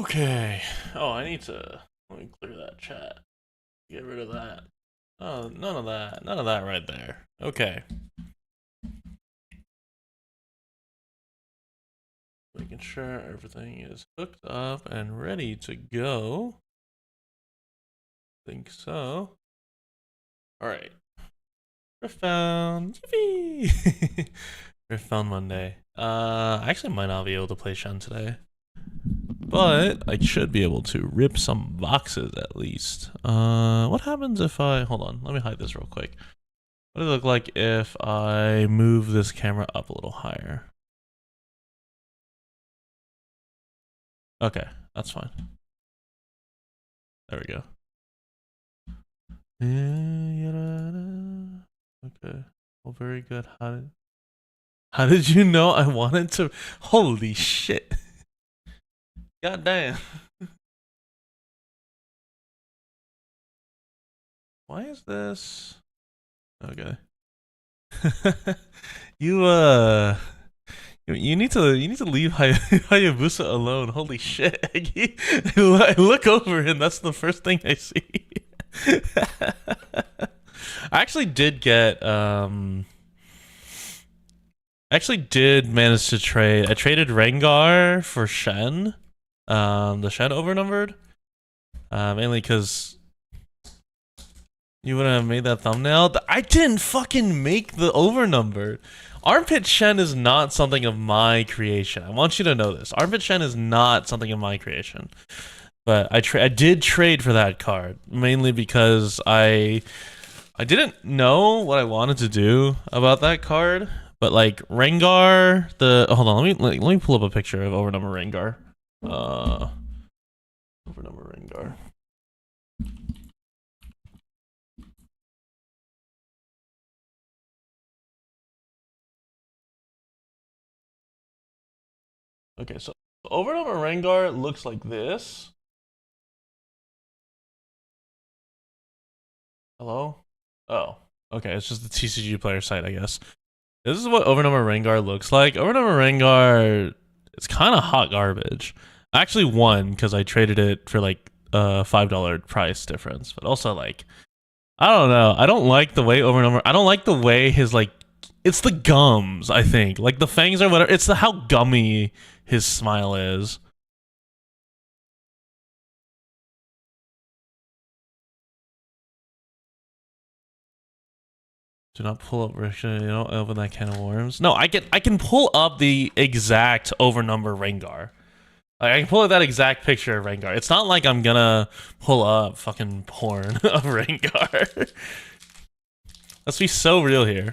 Okay. Oh, I need to let me clear that chat. Get rid of that. Oh, none of that. None of that right there. Okay. Making sure everything is hooked up and ready to go. Think so. Alright. Riftbound. Yippee! Riftbound Monday. I actually might not be able to play Shen today. But I should be able to rip some boxes at least. What happens if I... Hold on, let me hide this real quick. What does it look like if I move this camera up a little higher? Okay, that's fine. There we go. Okay, well, very good. How did you know I wanted to... Holy shit. God damn. Why is this... Okay. you you need to leave Hayabusa alone. Holy shit, Eggy. I look over and that's the first thing I see. I actually did get manage to trade. I traded Rengar for Shen. The Shen overnumbered. Mainly because you wouldn't have made that thumbnail. I didn't fucking make the overnumbered. Armpit Shen is not something of my creation. I want you to know this. Armpit Shen is not something of my creation. But I did trade for that card mainly because I didn't know what I wanted to do about that card. But like Rengar, hold on, let me pull up a picture of overnumber Rengar. Overnumber Rengar. Okay, so overnumber Rengar looks like this. Hello? Oh, okay, it's just the TCG player site, I guess. This is what overnumber Rengar looks like. Overnumber Rengar, it's kind of hot garbage. I actually won because I traded it for like a $5 price difference, but also like, I don't know. I don't like the way overnumber. I don't like the way his like. It's the gums. I think like the fangs or whatever. It's the how gummy his smile is. Do not pull up Risha. You don't open that can of worms. No, I can pull up the exact overnumber Rengar. Like, I can pull up that exact picture of Rengar. It's not like I'm gonna pull up fucking porn of Rengar. Let's be so real here.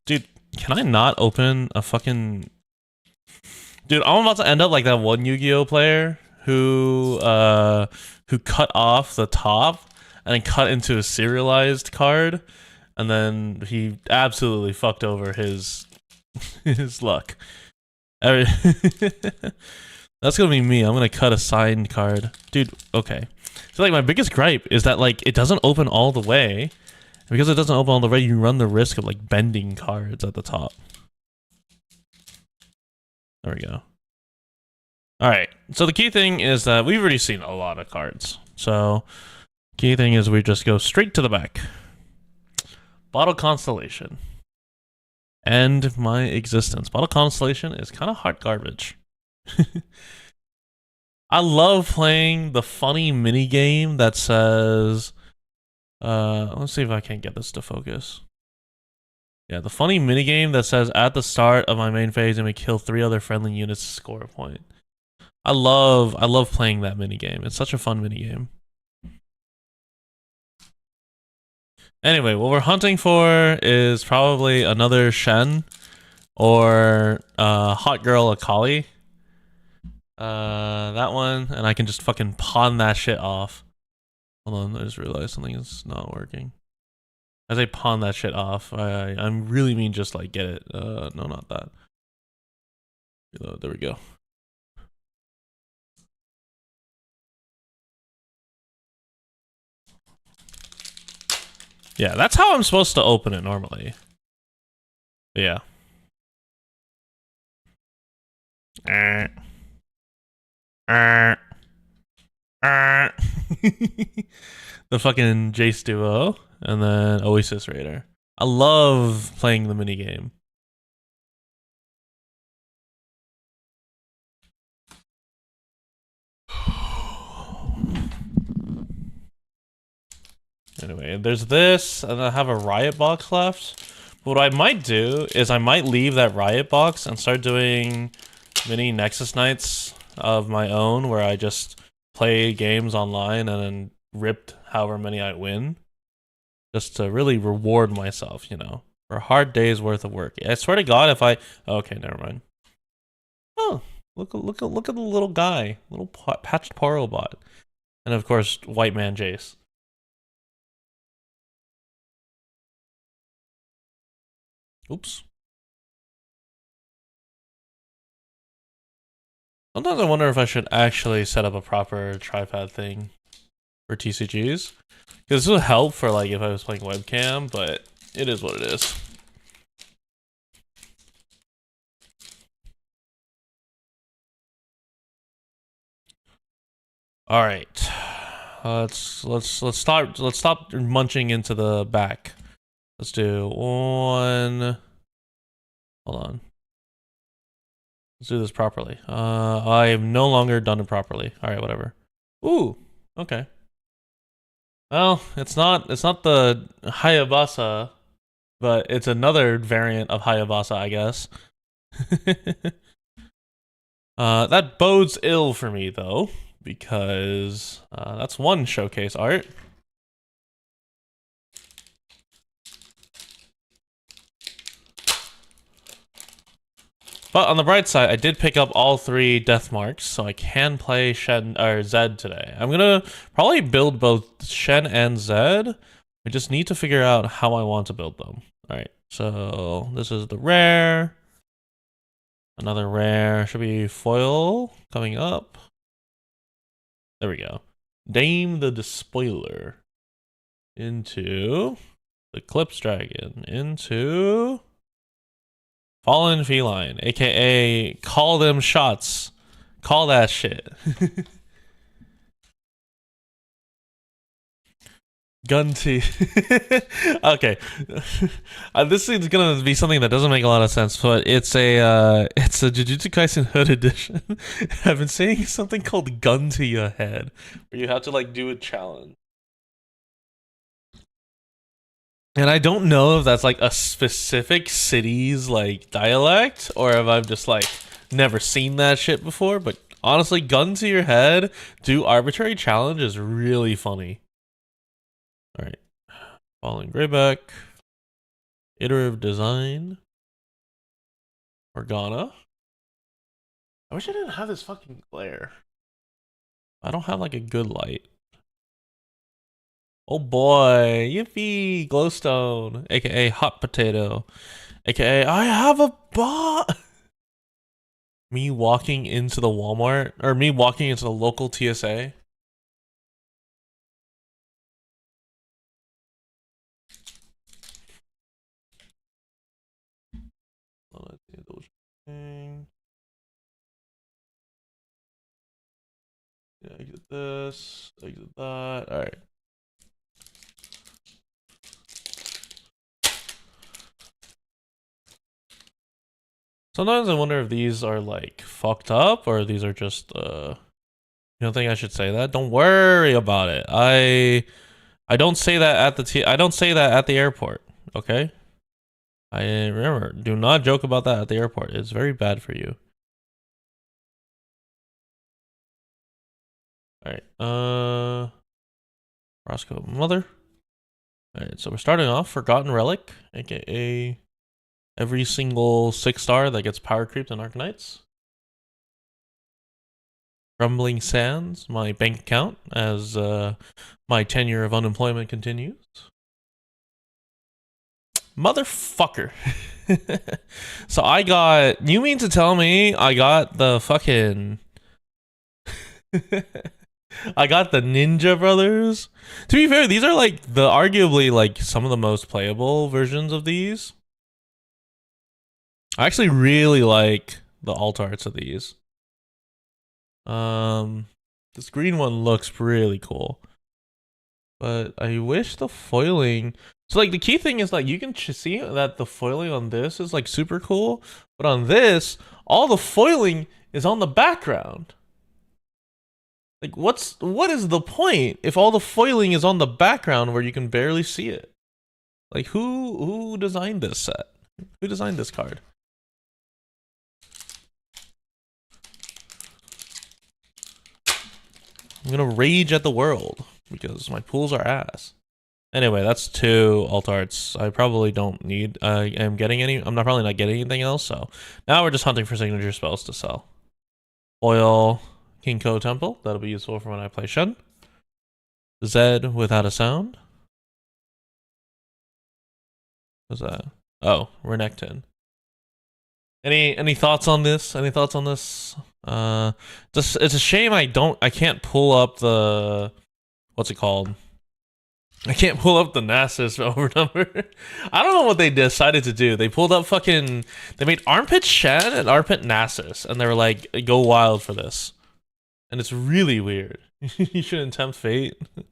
Dude, can I not open a fucking... Dude, I'm about to end up like that one Yu-Gi-Oh player who cut off the top and then cut into a serialized card, and then he absolutely fucked over his luck. That's gonna be me. I'm gonna cut a signed card. Dude, okay. So like my biggest gripe is that like it doesn't open all the way. Because it doesn't open all the way, you run the risk of like bending cards at the top. There we go. Alright, so the key thing is that we've already seen a lot of cards. So key thing is we just go straight to the back. Bottle Constellation. End my existence. Bottle Constellation is kind of hot garbage. I love playing the funny mini game that says, let's see if I can get this to focus. Yeah, the funny mini game that says at the start of my main phase, I may kill 3 other friendly units to score a point. I love playing that mini game. It's such a fun mini game. Anyway, what we're hunting for is probably another Shen or Hot Girl Akali. That one, and I can just fucking pawn that shit off. Hold on, I just realized something is not working. As I pawn that shit off, I really mean just like get it. No, not that. Reload, there we go. Yeah, that's how I'm supposed to open it normally. Yeah. Uh, uh, uh. The fucking Jace duo, and then Oasis Raider. I love playing the minigame. Anyway, there's this, and I have a Riot Box left. What I might do is I might leave that Riot Box and start doing mini Nexus nights of my own, where I just play games online and then ripped however many I win, just to really reward myself, you know, for a hard day's worth of work. I swear to God, if I okay, never mind. Oh, look at the little guy, little patched Poro bot, and of course, White Man Jace. Oops. Sometimes I wonder if I should actually set up a proper tripod thing for TCGs. Because this would help for like if I was playing webcam, but it is what it is. Alright. Let's stop munching into the back. Let's do one. Hold on. Let's do this properly. I have no longer done it properly. Alright, whatever. Ooh, okay. Well, it's not the Hayabasa, but it's another variant of Hayabasa, I guess. That bodes ill for me though, because that's one showcase art. But on the bright side, I did pick up all 3 death marks, so I can play Shen or Zed today. I'm gonna probably build both Shen and Zed. I just need to figure out how I want to build them. Alright, so this is the rare. Another rare. Should be foil coming up. There we go. Dame the Despoiler. Into the Eclipse Dragon. Into Fallen Feline, aka call them shots. Call that shit. Gun T. Okay. This is gonna be something that doesn't make a lot of sense, but it's a Jujutsu Kaisen Hood edition. I've been seeing something called Gun to Your Head, where you have to like do a challenge. And I don't know if that's like a specific city's like dialect, or if I've just like never seen that shit before, but honestly, gun to your head, do arbitrary challenge is really funny. Alright. Falling Greyback. Iterative Design. Morgana. I wish I didn't have this fucking glare. I don't have like a good light. Oh boy, yippee, glowstone, aka hot potato, aka I have a bot. Me walking into the Walmart, or me walking into the local TSA. Yeah, exit this, exit that. All right. Sometimes I wonder if these are like fucked up or these are just you don't think I should say that? Don't worry about it. I don't say that at the I don't say that at the airport, okay? I remember, do not joke about that at the airport. It's very bad for you. Alright, Roscoe Mother. Alright, so we're starting off Forgotten Relic, aka every single 6-star that gets power creeped in Arknights. Rumbling Sands, my bank account, as my tenure of unemployment continues. Motherfucker. So I got, you mean to tell me I got the fucking I got the Ninja Brothers? To be fair, these are like the arguably like some of the most playable versions of these. I actually really like the alt arts of these. This green one looks really cool, but I wish the foiling. So like the key thing is like you can see that the foiling on this is like super cool, but on this, all the foiling is on the background. Like what is the point if all the foiling is on the background where you can barely see it? Like who designed this set? Who designed this card? I'm gonna rage at the world because my pools are ass. Anyway, that's 2 alt arts. I probably don't need. I'm getting any. I'm not probably not getting anything else. So now we're just hunting for signature spells to sell. Foil Kinko Temple. That'll be useful for when I play Shen. Zed without a sound. What's that? Oh, Renekton. Any thoughts on this? Any thoughts on this? Just it's a shame I can't pull up the what's it called? I can't pull up the Nasus over number. I don't know what they decided to do. They pulled up fucking they made Armpit Shen and Armpit Nasus and they were like go wild for this. And it's really weird. You shouldn't tempt fate. I'm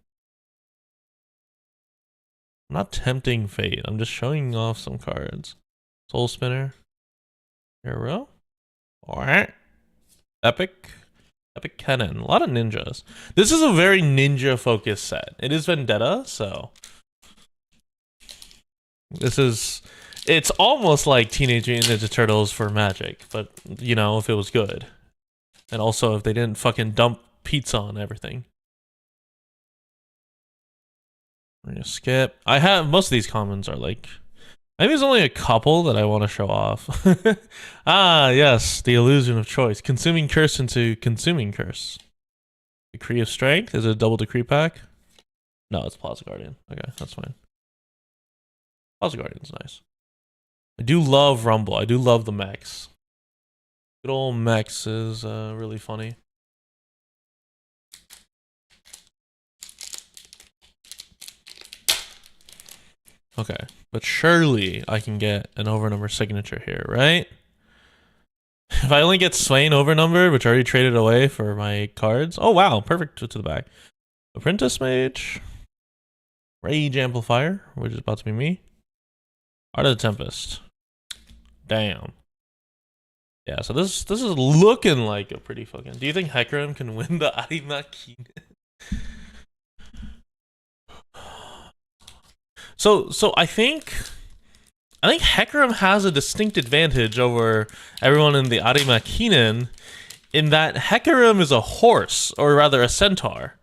not tempting fate. I'm just showing off some cards. Soul Spinner. Hero. Alright. Epic Cannon. A lot of ninjas. This is a very ninja focused set. It is Vendetta, so it's almost like Teenage Mutant Ninja Turtles for Magic, but you know, if it was good. And also if they didn't fucking dump pizza on everything. We're gonna skip. I have most of these commons are like maybe there's only a couple that I want to show off. Ah, yes, the illusion of choice. Consuming Curse into Consuming Curse. Decree of Strength. Is it a double decree pack? No, it's Plaza Guardian. Okay, that's fine. Plaza Guardian's nice. I do love Rumble. I do love the mechs. Good old mechs is really funny. Okay, but surely I can get an overnumber signature here, right? If I only get Swain overnumber, which I already traded away for my cards. Oh wow, perfect to the back. Apprentice Mage. Rage Amplifier, which is about to be me. Art of the Tempest. Damn. Yeah, so this is looking like a pretty fucking. Do you think Hecarim can win the Arimakine? So I think Hecarim has a distinct advantage over everyone in the Arimakinen in that Hecarim is a horse, or rather a centaur.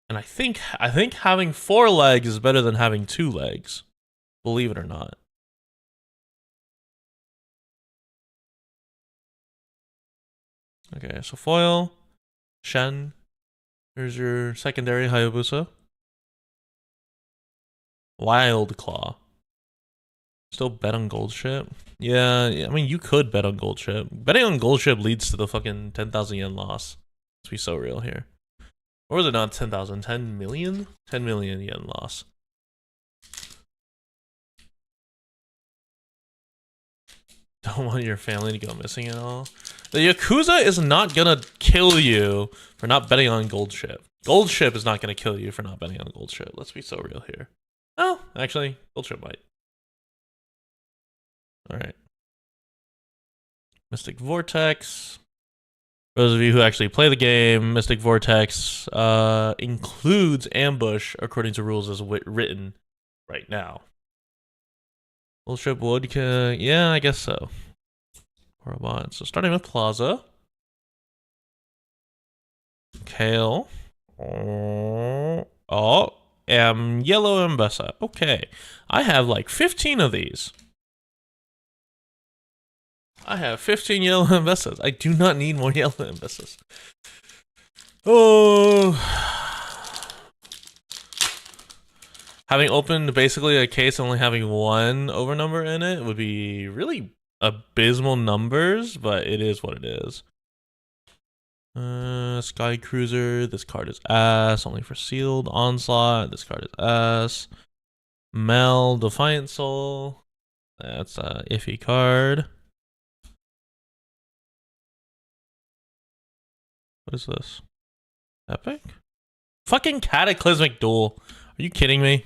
And I think having 4 legs is better than having 2 legs. Believe it or not. Okay, so foil, Shen. Here's your secondary Hayabusa. Wild Claw. Still bet on Gold Ship? Yeah, I mean, you could bet on Gold Ship. Betting on Gold Ship leads to the fucking 10,000 yen loss. Let's be so real here. Or was it not 10,000? 10 million? 10 million yen loss. Don't want your family to go missing at all. The Yakuza is not gonna kill you for not betting on Gold Ship. Gold Ship is not gonna kill you for not betting on Gold Ship. Let's be so real here. Oh, actually, Gold Ship might. Alright. Mystic Vortex. For those of you who actually play the game, Mystic Vortex includes Ambush according to rules as written right now. Gold Ship would, yeah, I guess so. Robot. So starting with Plaza. Kale. Oh, Yellow Ambessa. Okay. I have like 15 of these. I have 15 Yellow Ambessas. I do not need more Yellow Ambessas. Oh. Having opened basically a case only having 1 overnumber in it would be really abysmal numbers, but it is what it is. Sky Cruiser. This card is ass. Only for sealed. Onslaught. This card is ass. Mel. Defiant Soul. That's a iffy card. What is this? Epic? Fucking Cataclysmic Duel. Are you kidding me?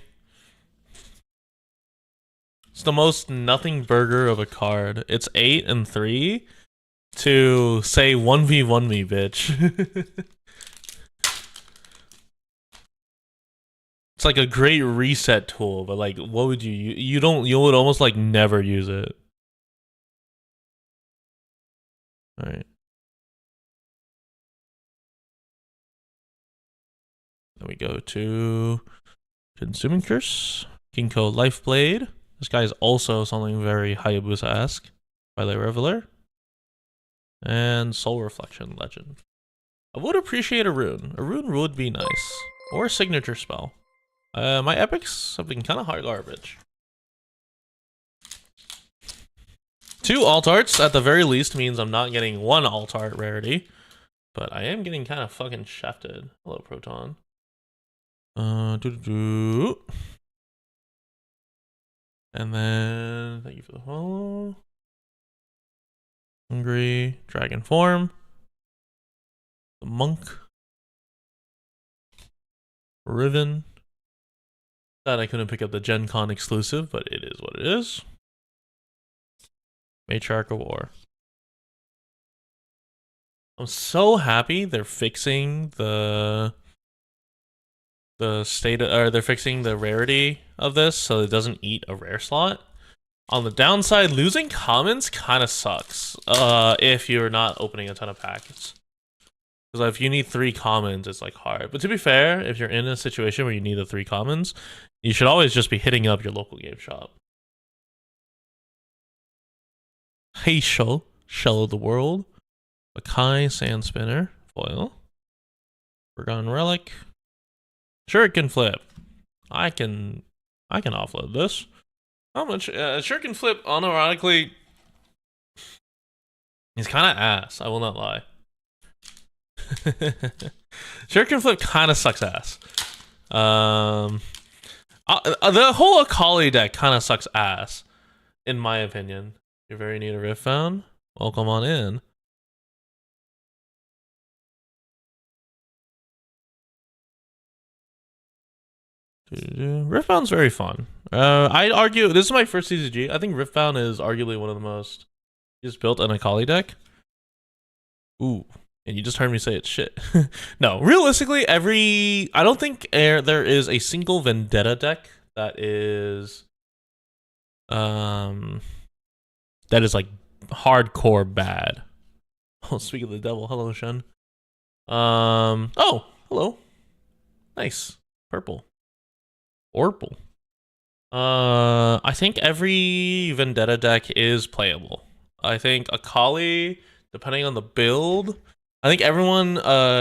It's the most nothing burger of a card. It's 8 and 3 to say 1v1 me, bitch. It's like a great reset tool, but like, what would you would almost like never use it. All right. Then we go to Consuming Curse, Ginkgo Lifeblade. This guy is also something very Hayabusa-esque. Twilight Reveler. And Soul Reflection Legend. I would appreciate a rune. A rune would be nice. Or a signature spell. My epics have been kind of hard garbage. 2 alt arts at the very least means I'm not getting 1 alt art rarity. But I am getting kind of fucking shafted. Hello, Proton. And then, thank you for the follow. Hungry, Dragon Form. The Monk. Riven. That I couldn't pick up the Gen Con exclusive, but it is what it is. Matriarch of War. I'm so happy they're fixing the state, or they're fixing the rarity of this so it doesn't eat a rare slot. On the downside, losing commons kind of sucks if you're not opening a ton of packets. Because if you need 3 commons, it's like hard. But to be fair, if you're in a situation where you need the 3 commons, you should always just be hitting up your local game shop. Hey Shell of the World, Makai Sand Spinner, foil, Forgotten Relic, Shuriken Flip. I can offload this. How much? Shuriken Flip, unironically, he's kind of ass. I will not lie. Shuriken Flip kind of sucks ass. The whole Akali deck kind of sucks ass, in my opinion. You're very neat to Riftbound. Welcome on in. Riftbound's very fun. I'd argue this is my first CCG. I think Riftbound is arguably one of the most just built an Akali deck. Ooh, and you just heard me say it's shit. No, realistically, I don't think there is a single Vendetta deck that is like hardcore bad. Oh, speak of the devil. Hello, Shen. Oh, hello. Nice. Purple. Orpal. I think every Vendetta deck is playable. I think Akali, depending on the build, I think everyone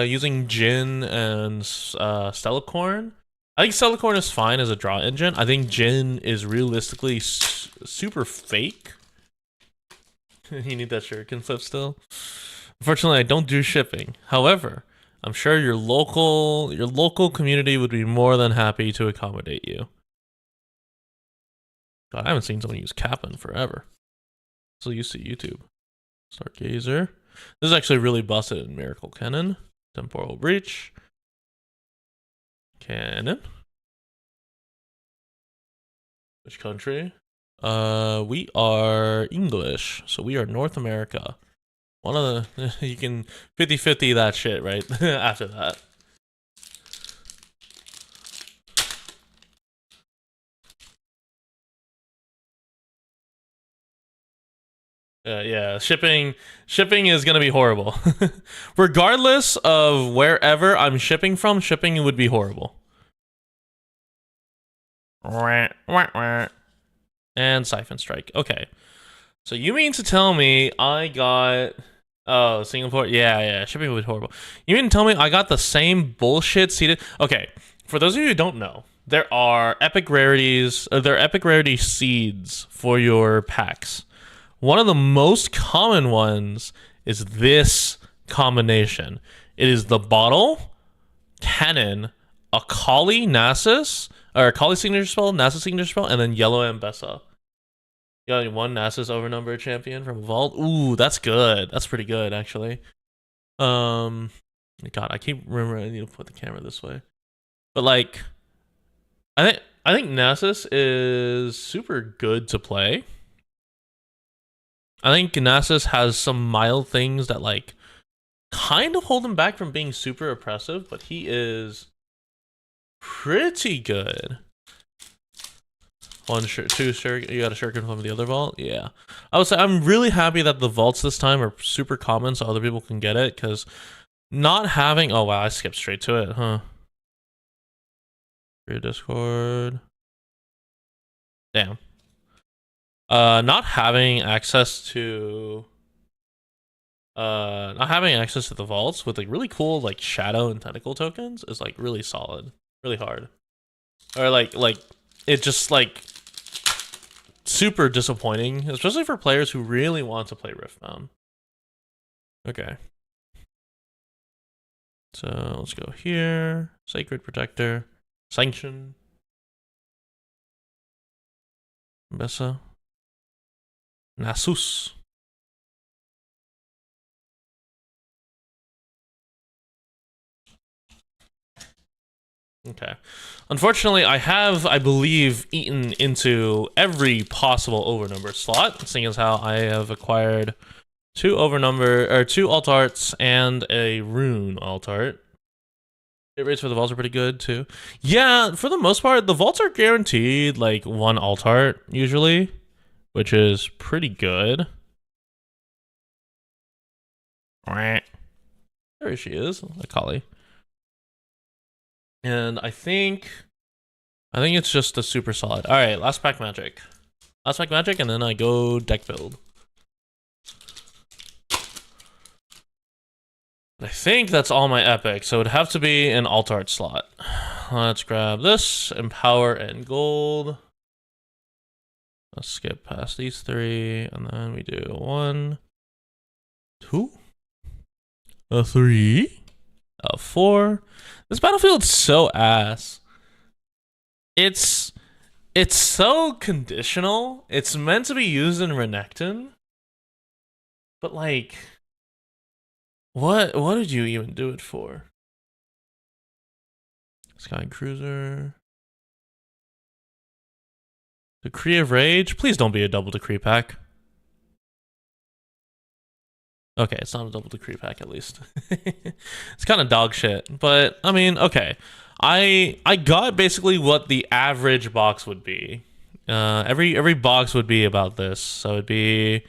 using Jhin and Stellacorn. I think Stellacorn is fine as a draw engine. I think Jhin is realistically super fake. You need that Shuriken Flip still. Unfortunately, I don't do shipping. However, I'm sure your local community would be more than happy to accommodate you. God, I haven't seen someone use Kappa in forever. Still used to YouTube. Stargazer. This is actually really busted in Miracle Cannon. Temporal Breach. Cannon. Which country? We are English, so we are North America. One of the, you can 50-50 that shit right after that. Yeah, shipping is gonna be horrible. Regardless of wherever I'm shipping from, shipping would be horrible. And Siphon Strike. Okay. So you mean to tell me I got... Oh, Singapore? Yeah. Shipping would be horrible. You mean to tell me I got the same bullshit seeded... Okay. For those of you who don't know, there are epic rarities... there are epic rarity seeds for your packs. One of the most common ones is this combination. It is the bottle, cannon, Akali Nasus, or Akali signature spell, Nasus signature spell, and then yellow Ambessa. You got one Nasus overnumber champion from Vault. Ooh, that's good. That's pretty good, actually. God, I keep remembering I need to put the camera this way. But like, I think Nasus is super good to play. I think Nasus has some mild things that like kind of hold him back from being super oppressive, but he is pretty good. One shirt, two shirt. You got a shuriken from the other vault. Yeah, I would say I'm really happy that the vaults this time are super common, so other people can get it. Because not having, oh wow, I skipped straight to it, huh? Your Discord. Damn. Not having access to the vaults with like really cool like shadow and tentacle tokens is like really solid, really hard, or like it just like super disappointing, especially for players who really want to play Riftbound. Okay, so let's go here. Sacred Protector, Sanction, Bessa, Nasus. Okay. Unfortunately, I have, I believe, eaten into every possible overnumber slot, seeing as how I have acquired two alt arts and a rune alt art. Hit rates for the vaults are pretty good too. Yeah, for the most part, the vaults are guaranteed like one alt art usually, which is pretty good. There she is, Akali. And I think it's just a super solid. All right, last pack magic, and then I go deck build. I think that's all my epic, so it'd have to be an alt art slot. Let's grab this, empower and gold. Let's skip past these three, and then we do 1, 2, a 3, a 4. This battlefield's so ass. It's so conditional. It's meant to be used in Renekton, but like, what did you even do it for? Sky Cruiser. Decree of Rage? Please don't be a double decree pack. Okay, it's not a double decree pack at least. It's kind of dog shit, but I mean, okay. I got basically what the average box would be. Every box would be about this. So it'd be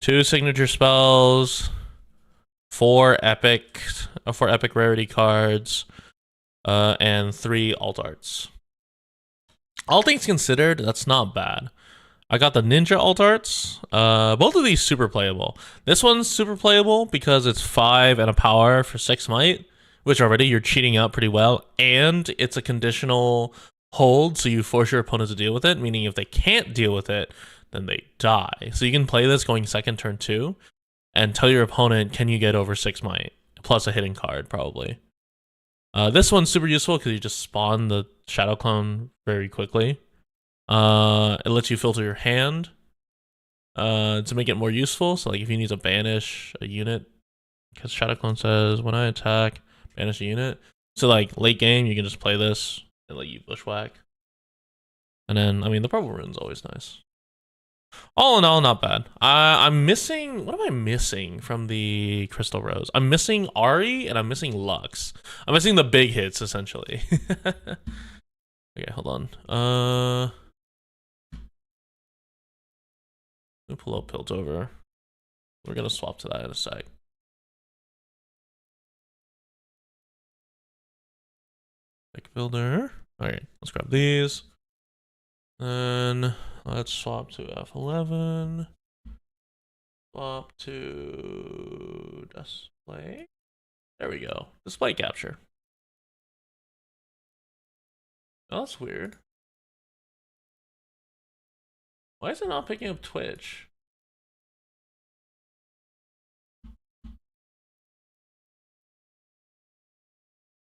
2 signature spells, 4 epic rarity cards, and 3 alt arts. All things considered, that's not bad. I got the ninja alt arts. Both of these super playable. This one's super playable because it's 5 and a power for 6 might, which already you're cheating out pretty well, and it's a conditional hold, so you force your opponent to deal with it, meaning if they can't deal with it, then they die. So you can play this going second turn 2, and tell your opponent, can you get over 6 might, plus a hitting card, probably. This one's super useful because you just spawn the Shadow Clone very quickly. It lets you filter your hand to make it more useful. So like if you need to banish a unit, because Shadow Clone says when I attack, banish a unit. So like late game, you can just play this and let you bushwhack. And then I mean the purple rune's always nice. All in all, not bad. I'm missing. What am I missing from the Crystal Rose? I'm missing Ari and I'm missing Lux. I'm missing the big hits essentially. Okay, hold on. Let me pull up Piltover. We're gonna swap to that in a sec. Deck builder. All right, let's grab these. Then let's swap to F11. Swap to display. There we go. Display capture. Oh, that's weird. Why is it not picking up Twitch?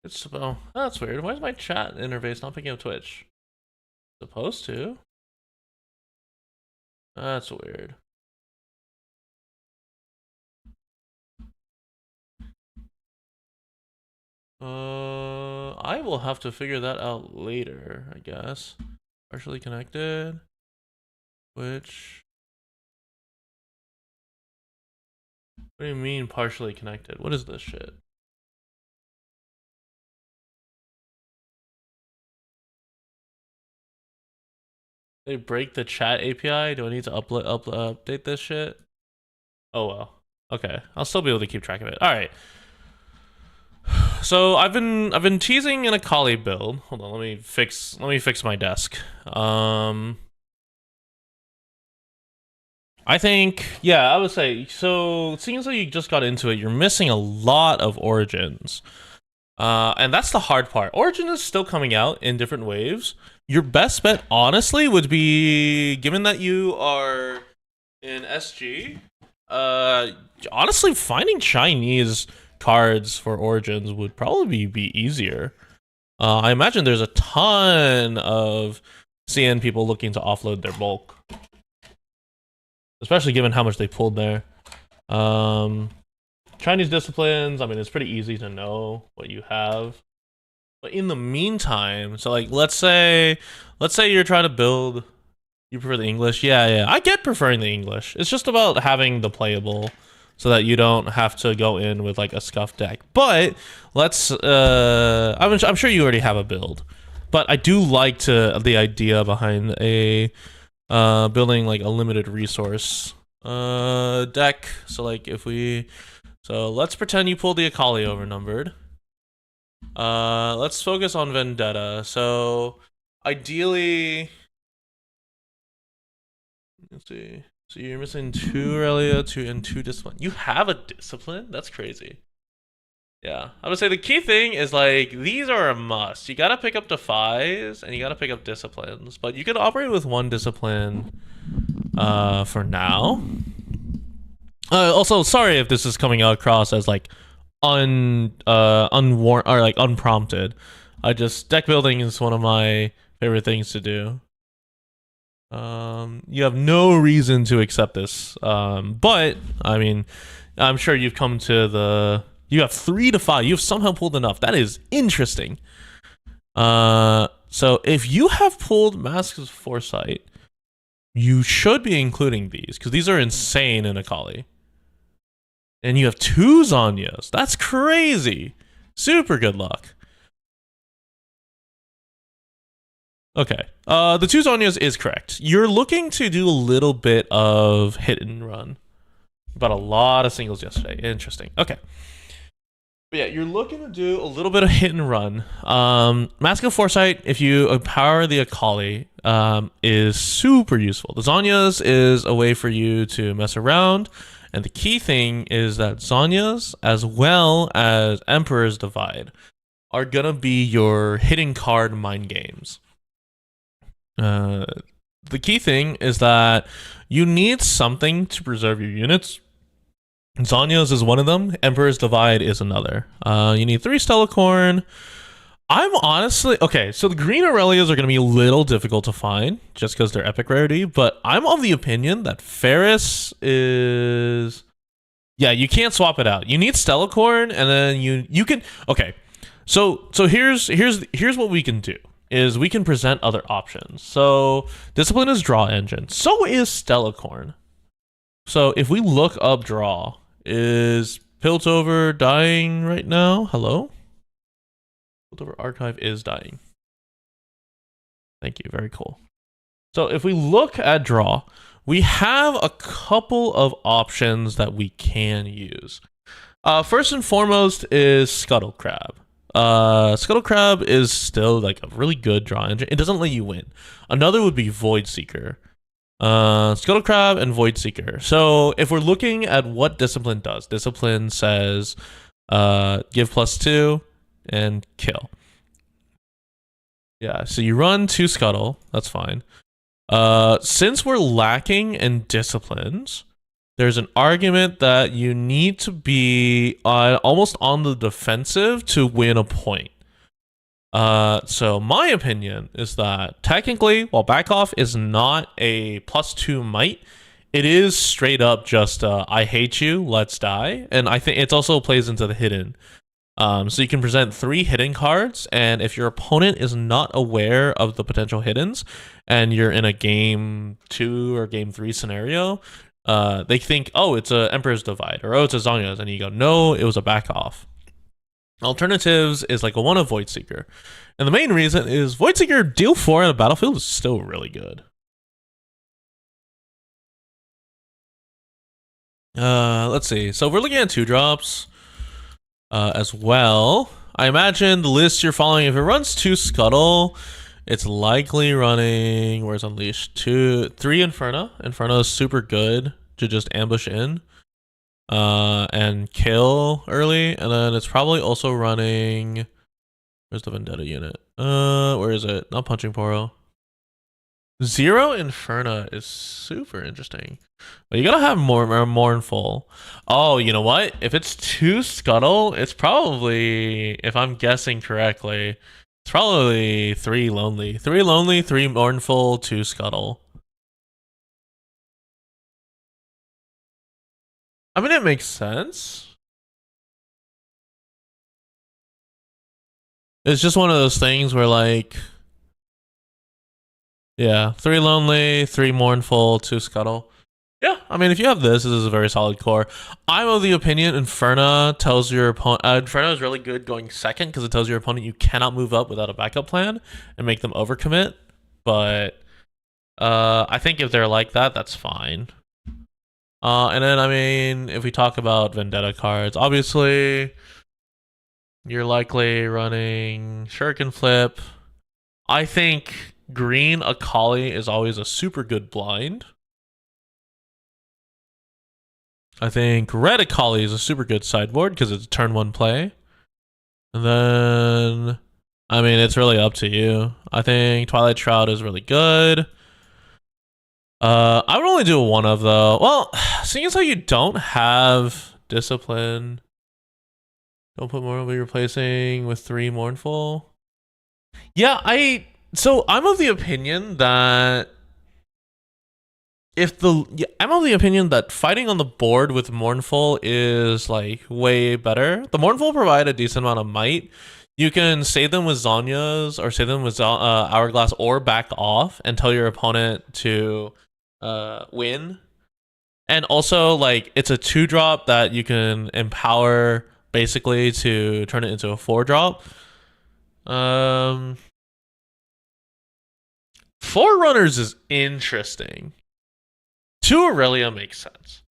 It's oh, that's weird. Why is my chat interface not picking up Twitch? Supposed to. That's weird. I will have to figure that out later, I guess. Partially connected. Which... What do you mean partially connected? What is this shit? They break the chat API? Do I need to update this shit? Oh well. Okay. I'll still be able to keep track of it. Alright. So I've been teasing an Akali build. Hold on, let me fix my desk. I think, yeah, I would say, so it seems like you just got into it, you're missing a lot of Origins. And that's the hard part. Origin is still coming out in different waves. Your best bet, honestly, would be, given that you are in SG, honestly, finding Chinese cards for Origins would probably be easier. I imagine there's a ton of CN people looking to offload their bulk, especially given how much they pulled there. Chinese disciplines, I mean, it's pretty easy to know what you have. But in the meantime, so like, let's say you're trying to build, you prefer the English. Yeah, I get preferring the English. It's just about having the playable so that you don't have to go in with like a scuffed deck. But let's, I'm sure you already have a build, but I do like the idea behind a, building like a limited resource, deck. So like so let's pretend you pulled the Akali overnumbered. Let's focus on Vendetta. So ideally, let's see. So you're missing 2 Aurelia, 2 discipline. You have a discipline? That's crazy. Yeah, I would say the key thing is like these are a must. You gotta pick up defies and you gotta pick up disciplines, but you can operate with 1 discipline for now. Also, sorry if this is coming across as like unwarranted or like unprompted. Deck building is one of my favorite things to do. You have no reason to accept this, but I mean, I'm sure you've come to you have 3 to 5. You've somehow pulled enough. That is interesting. So if you have pulled Masks of Foresight, you should be including these because these are insane in Akali. And you have 2 Zanyas. That's crazy. Super good luck. Okay. The 2 Zanyas is correct. You're looking to do a little bit of hit and run. But a lot of singles yesterday. Interesting. Okay. But yeah, you're looking to do a little bit of hit and run. Mask of Foresight, if you empower the Akali, is super useful. The Zanyas is a way for you to mess around. And the key thing is that Zanyas, as well as Emperor's Divide, are gonna be your hitting card mind games. The key thing is that you need something to preserve your units. Zanyas is one of them. Emperor's Divide is another. You need 3 Stellacorn. I'm honestly... Okay, so the green Aurelias are going to be a little difficult to find, just because they're epic rarity, but I'm of the opinion that Ferris is... Yeah, you can't swap it out. You need Stellacorn, and then you can... Okay, so here's what we can do, is we can present other options. So, Discipline is Draw Engine. So is Stellacorn. So, if we look up Draw, is Piltover dying right now? Hello? Piltover Archive is dying. Thank you, very cool. So if we look at Draw, we have a couple of options that we can use. First and foremost is Scuttle Crab. Scuttle Crab is still like a really good draw engine. It doesn't let you win. Another would be Void Seeker. Scuttle Crab and Void Seeker. So if we're looking at what Discipline does, Discipline says give +2 and kill. Yeah, so you run 2 Scuttle, that's fine. Since we're lacking in disciplines, there's an argument that you need to be almost on the defensive to win a point. So my opinion is that technically, while back off is not a +2 might, it is straight up just I hate you, let's die. And I think it also plays into the hidden. So you can present 3 hidden cards, and if your opponent is not aware of the potential hiddens, and you're in a game 2 or game 3 scenario, they think, oh, it's a Emperor's Divide, or oh, it's a Zonya's, and you go, no, it was a back off. Alternatives is like a 1 of Voidseeker. And the main reason is Voidseeker deal 4 on the battlefield is still really good. Let's see. So we're looking at 2-drops as well. I imagine the list you're following, if it runs 2 Scuttle, it's likely running, where's Unleashed? 3 Inferno. Inferno is super good to just ambush in and kill early. And then it's probably also running, where's the Vendetta unit? Where is it? Not Punching Poro. 0 Inferno is super interesting. But you gotta have more Mournful. Oh, you know what? If it's 2 Scuttle, it's probably, if I'm guessing correctly, it's probably 3 Lonely. 3 Lonely, 3 Mournful, 2 Scuttle. I mean, it makes sense. It's just one of those things where, like, yeah, 3 Lonely, 3 Mournful, 2 Scuttle. Yeah, I mean, if you have this is a very solid core. I'm of the opinion Inferno tells your opponent... Inferno is really good going second because it tells your opponent you cannot move up without a backup plan and make them overcommit. But I think if they're like that, that's fine. And then, I mean, if we talk about Vendetta cards, obviously, you're likely running Shuriken Flip. I think green Akali is always a super good blind. I think red Akali is a super good sideboard because it's a turn 1 play. And then, I mean, it's really up to you. I think Twilight Shroud is really good. I would only do a 1 of though. Well, seeing as how you don't have Discipline, don't put more, be replacing with 3 Mournful. Yeah, I'm of the opinion that I'm of the opinion that fighting on the board with Mournful is like way better. The Mournful provide a decent amount of might. You can save them with Zonyas or save them with Hourglass or back off and tell your opponent to win. And also, like, it's a 2-drop that you can empower basically to turn it into a 4-drop. Forerunners is interesting. 2 Aurelia makes sense.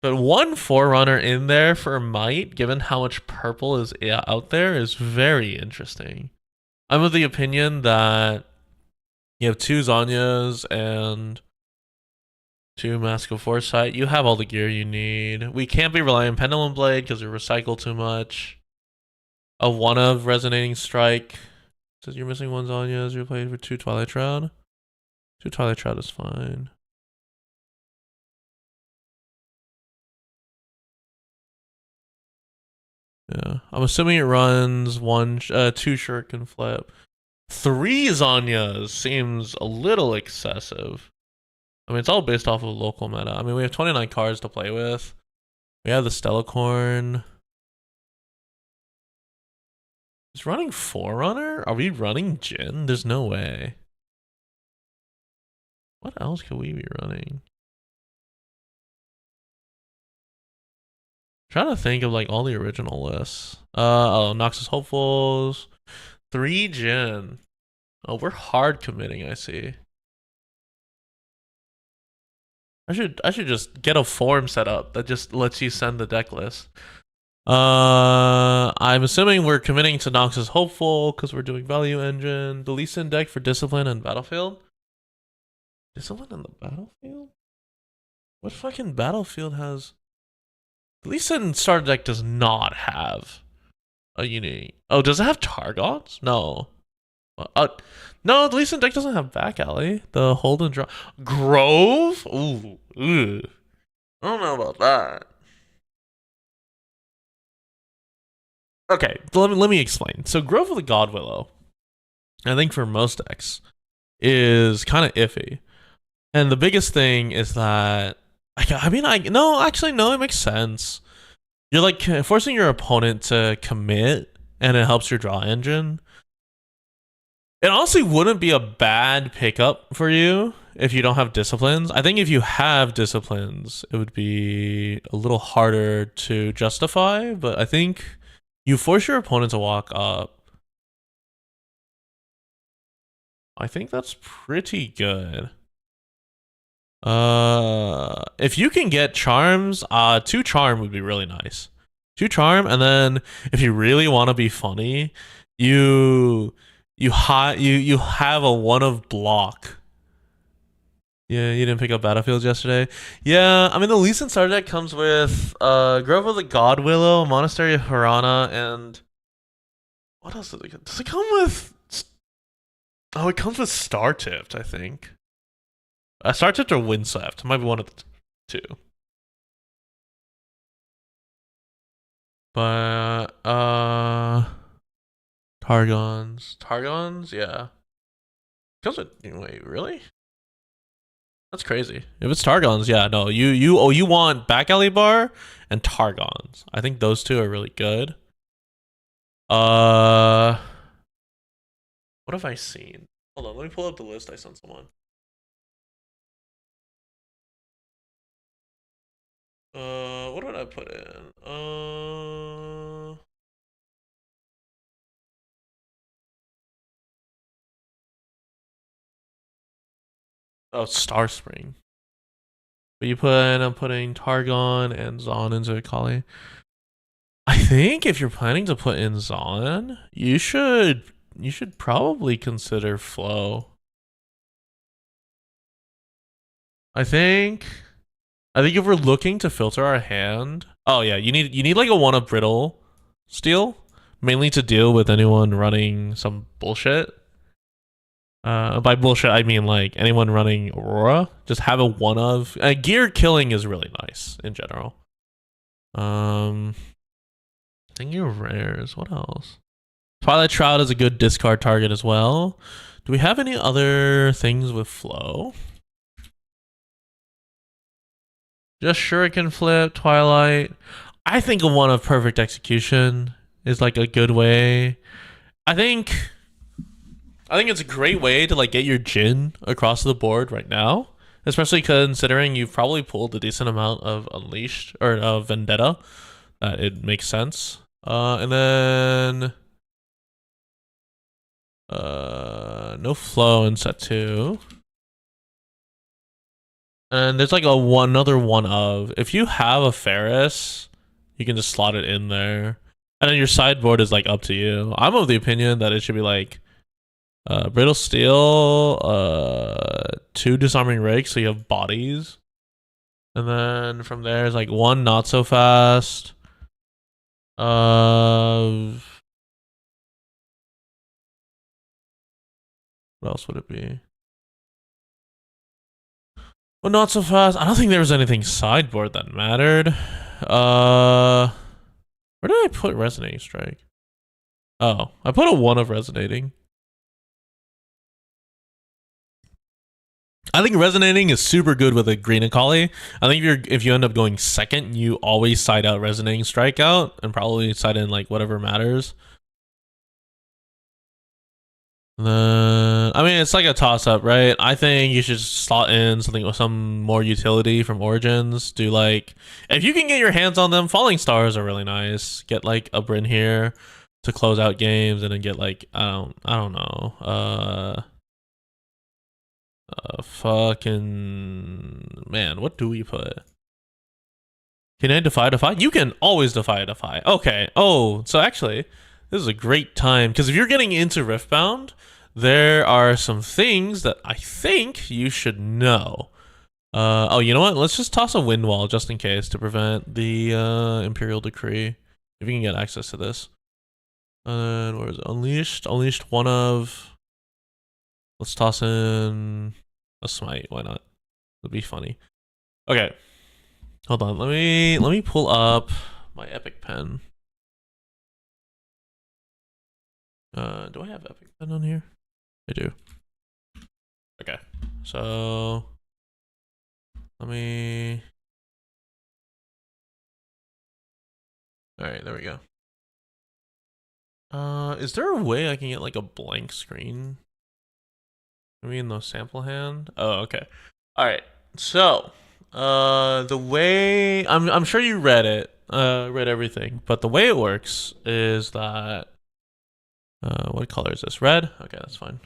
But 1 Forerunner in there for might, given how much purple is out there, is very interesting. I'm of the opinion that you have 2 Zonyas and 2 Mask of Foresight. You have all the gear you need. We can't be relying on Pendulum Blade because we recycle too much. A 1 of Resonating Strike. Says you're missing 1 Zonyas. You're playing for 2 Twilight Shroud. 2 Twilight Shroud is fine. Yeah, I'm assuming it runs 2 Shuriken Flip. 3 Zonyas seems a little excessive. I mean, it's all based off of local meta. I mean, we have 29 cards to play with. We have the Stellacorn. Is running Forerunner? Are we running Jin? There's no way. What else could we be running? Trying to think of like all the original lists. Noxus Hopefuls, 3 Jin. Oh, we're hard committing, I see. I should just get a form set up that just lets you send the deck list. I'm assuming we're committing to Noxus Hopeful because we're doing Value Engine. The Lee Sin deck for Discipline and Battlefield. Discipline and the Battlefield? What fucking Battlefield has? The Lee Sin starter deck does not have a unique. Oh, does it have Targots? No. No, the Lee Sin deck doesn't have Back Alley. The hold and draw. Grove? Ooh. I don't know about that. Okay, let me explain. So Grove of the God Willow, I think for most decks, is kind of iffy. And the biggest thing is that, no, it makes sense. You're like forcing your opponent to commit, and it helps your draw engine. It honestly wouldn't be a bad pickup for you if you don't have disciplines. I think if you have disciplines, it would be a little harder to justify, but I think you force your opponent to walk up. I think that's pretty good. If you can get charms, 2 charm would be really nice. 2 charm, and then if you really want to be funny, you have a one of block. Yeah, you didn't pick up battlefields yesterday. Yeah, I mean the Lee Sin starter deck comes with Grove of the God Willow, Monastery of Harana, and what else does it come? Does it come with? Oh, it comes with Star Tipped, I think. Star Tipped or Windswept might be one of the two. But Targons, yeah. Comes with wait, really? That's crazy. If it's Targons, yeah, no, you want Back Alley Bar and Targons. I think those two are really good. What have I seen? Hold on, let me pull up the list I sent someone. What did I put in? Oh, Star Spring. But I'm putting Targon and Zon into Akali. I think if you're planning to put in Zon, you should probably consider Flow. I think if we're looking to filter our hand, oh yeah, you need like a one of brittle steel, mainly to deal with anyone running some bullshit. By bullshit I mean like anyone running Aurora. Just have a one of gear killing is really nice in general. Thinking of rares, what else? Twilight Shroud is a good discard target as well. Do we have any other things with flow? Just Shuriken Flip, Twilight. I think a one of Perfect Execution is like a good way. I think it's a great way to like get your Jin across the board right now, especially considering you've probably pulled a decent amount of Unleashed or Vendetta. It makes sense. And then no flow in set 2. And there's like another one of if you have a Ferris, you can just slot it in there. And then your sideboard is like up to you. I'm of the opinion that it should be like Brittle Steel, 2 Disarming Rakes, so you have bodies. And then from there is like 1 Not So Fast. What else would it be? Well, Not So Fast. I don't think there was anything sideboard that mattered. Where did I put Resonating Strike? Oh, I put a 1 of Resonating. I think Resonating is super good with a green Akali. I think if you end up going second, you always side out Resonating Strike out and probably side in like whatever matters. I mean, it's like a toss-up, right? I think you should slot in something with some more utility from Origins. Do like, if you can get your hands on them, Falling Stars are really nice. Get like a Bryn here to close out games, and then get like, I don't know, fucking man, what do we put? Can I defy? You can always defy. Okay. Oh, so actually, this is a great time because if you're getting into Riftbound, there are some things that I think you should know. Oh, you know what? Let's just toss a wind wall just in case to prevent the Imperial Decree. If you can get access to this. And where is it? Unleashed? Unleashed 1 of. Let's toss in a smite. Why not? It'll be funny. Okay. Hold on. Let me pull up my epic pen. Do I have epic pen on here? I do. Okay. So let me All right, there we go. Is there a way I can get like a blank screen? Maybe in the sample hand? Oh, okay. All right. So, the way I'm sure you read it, read everything, but the way it works is that what color is this? Red? Okay, that's fine.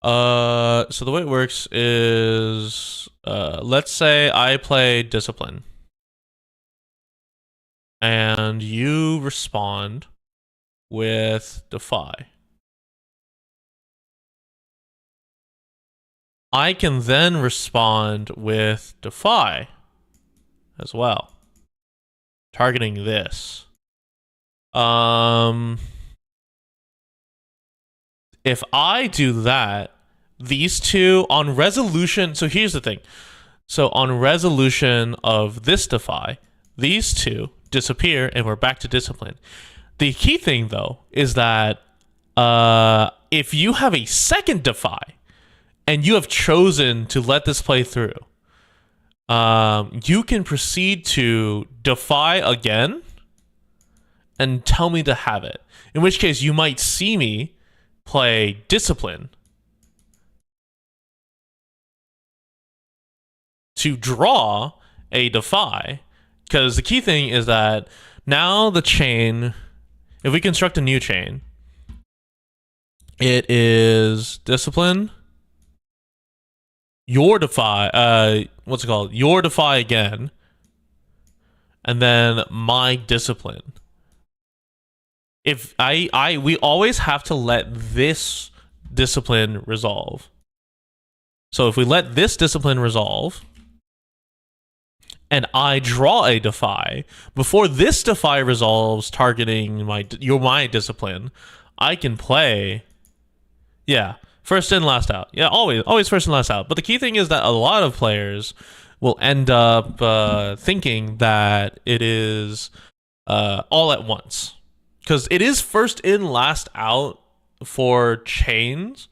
So the way it works is let's say I play Discipline and you respond with Defy. I can then respond with Defy as well, targeting this. If I do that, these two on resolution. So here's the thing. So on resolution of this Defy, these two disappear and we're back to Discipline. The key thing though is that if you have a second Defy and you have chosen to let this play through, you can proceed to Defy again and tell me to have it. In which case you might see me play Discipline to draw a Defy, because the key thing is that now the chain, if we construct a new chain, it is Discipline, your Defy, what's it called? Your Defy again, and then my Discipline. If we always have to let this Discipline resolve. So if we let this Discipline resolve, and I draw a Defy, before this Defy resolves targeting my Discipline, I can play, yeah, first in, last out. Yeah, always first in, last out. But the key thing is that a lot of players will end up thinking that it is all at once. Because it is first in, last out for chains,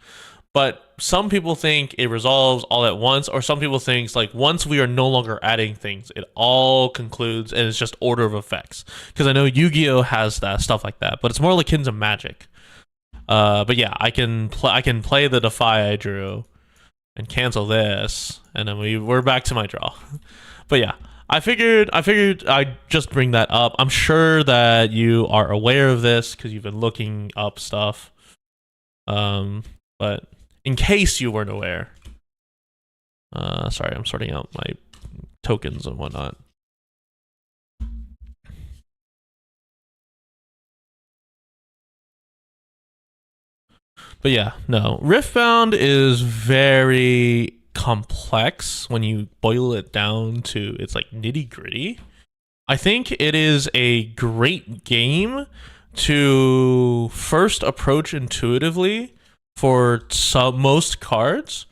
but some people think it resolves all at once, or some people think like once we are no longer adding things, it all concludes and it's just order of effects. Because I know Yu-Gi-Oh has that stuff like that, but it's more akin to Magic. But yeah, I can play the Defy I drew and cancel this, and then we're back to my draw. But yeah. I figured I'd just bring that up. I'm sure that you are aware of this because you've been looking up stuff. But in case you weren't aware, sorry, I'm sorting out my tokens and whatnot. But yeah, no, Riftbound is very complex when you boil it down to its like nitty gritty. I think it is a great game to first approach intuitively for most cards,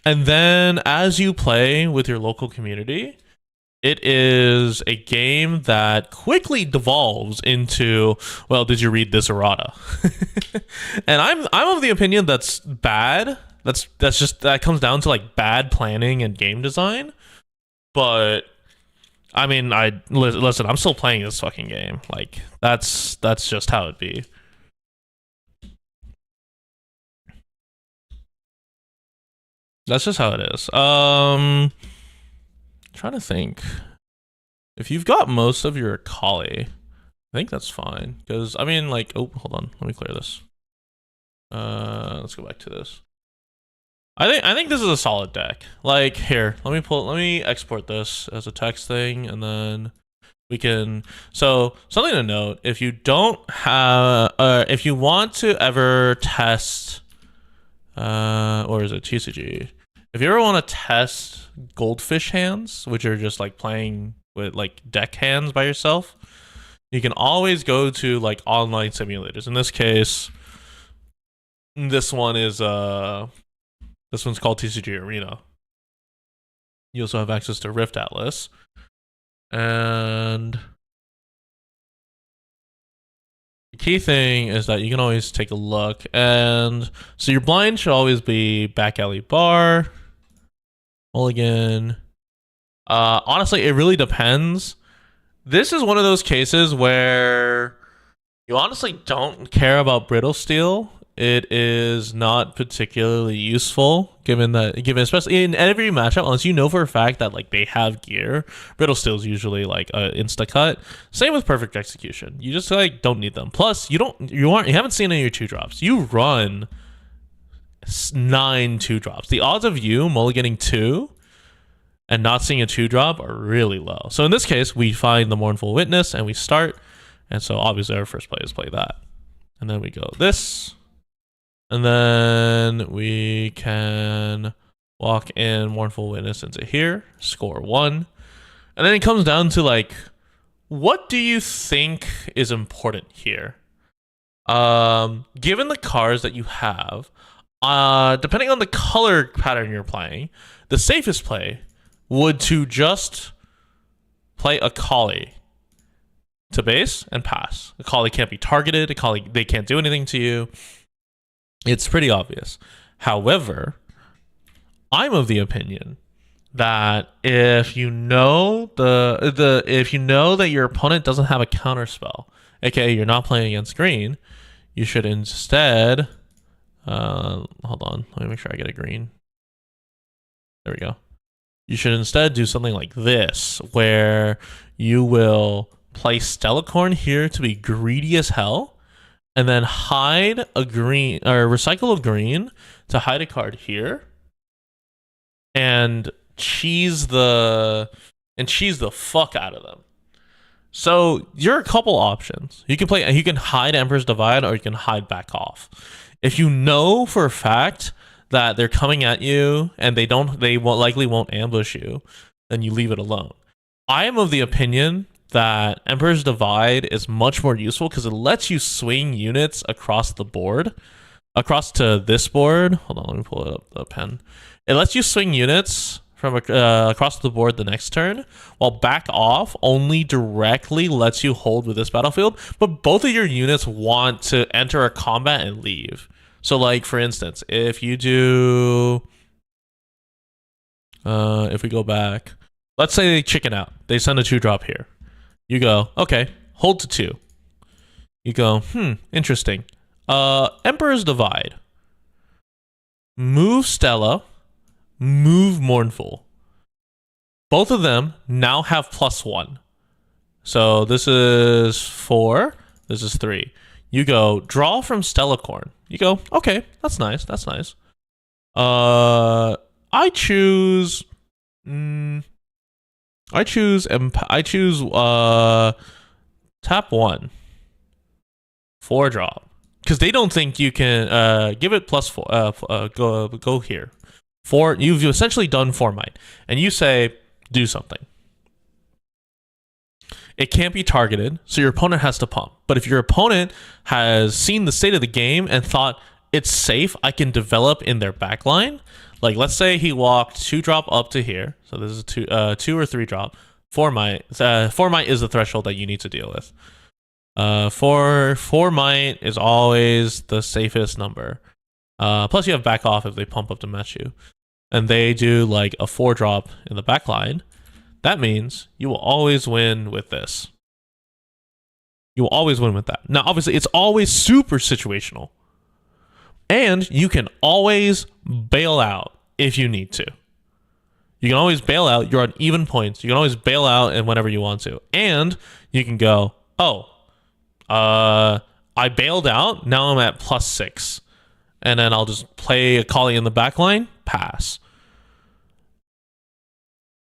and then as you play with your local community, it is a game that quickly devolves into, well, did you read this errata? And I'm of the opinion that's bad. That comes down to like bad planning and game design. But I mean, listen, I'm still playing this fucking game. Like that's just how it be. That's just how it is. Trying to think. If you've got most of your Akali, I think that's fine. Because I mean, like, oh, hold on, let me clear this. Let's go back to this. I think this is a solid deck. Like, here, let me export this as a text thing, and then we can. So something to note: if you don't have, if you want to ever test, or is it TCG? If you ever want to test goldfish hands, which are just like playing with like deck hands by yourself, you can always go to like online simulators. In this case, this one is this one's called TCG Arena. You also have access to Rift Atlas. And the key thing is that you can always take a look. And so your blind should always be back alley bar, mulligan. Honestly, it really depends. This is one of those cases where you honestly don't care about brittle steel. It is not particularly useful, given especially in every matchup, unless you know for a fact that like they have gear. Brittle steel is usually like a insta cut. Same with perfect execution. You just like don't need them. Plus, you haven't seen any of your 2-drops. You run 9 2-drops. The odds of you mulliganing 2 and not seeing a 2-drop are really low. So in this case, we find the Mournful Witness and we start. And so obviously our first play is play that. And then we go this. And then we can walk in Mournful Witness into here, score 1. And then it comes down to like, what do you think is important here? Given the cards that you have, depending on the color pattern you're playing, the safest play would to just play a Kali to base and pass. A Kali can't be targeted. A Kali, they can't do anything to you. It's pretty obvious. However, I'm of the opinion that if you know if you know that your opponent doesn't have a counter spell, aka you're not playing against green, you should instead hold on, let me make sure I get a green. There we go. You should instead do something like this, where you will play Stellacorn here to be greedy as hell, and then hide a green or recycle a green to hide a card here, and cheese the fuck out of them. So you're a couple options. You can hide Emperor's Divide, or you can hide back off. If you know for a fact that they're coming at you and they likely won't ambush you, then you leave it alone. I am of the opinion that Emperor's Divide is much more useful because it lets you swing units across the board, across to this board. Hold on, let me pull it up, the pen. It lets you swing units from across the board the next turn, while back off only directly lets you hold with this battlefield, but both of your units want to enter a combat and leave. So like, for instance, if you do, if we go back, let's say they chicken out. They send a 2-drop here. You go, okay, hold to 2. You go, interesting. Emperor's Divide. Move Stella. Move Mournful. Both of them now have +1. So this is 4. This is 3. You go, draw from Stellacorn. You go, okay, that's nice. That's nice. I choose tap 1. 4-drop. Because they don't think you can give it +4. Go here. 4. You've essentially done 4 might. And you say, do something. It can't be targeted, so your opponent has to pump. But if your opponent has seen the state of the game and thought, it's safe, I can develop in their backline. Like, let's say he walked 2-drop up to here. So this is 2 or 3-drop. 4 might. 4 might is the threshold that you need to deal with. 4 might is always the safest number. Plus you have back off if they pump up to match you. And they do like a 4-drop in the backline. That means you will always win with this. You will always win with that. Now, obviously, it's always super situational. And you can always bail out if you need to. You can always bail out. You're on even points. You can always bail out and whenever you want to. And you can go, oh, I bailed out. Now I'm at +6. And then I'll just play a Kali in the backline. Pass.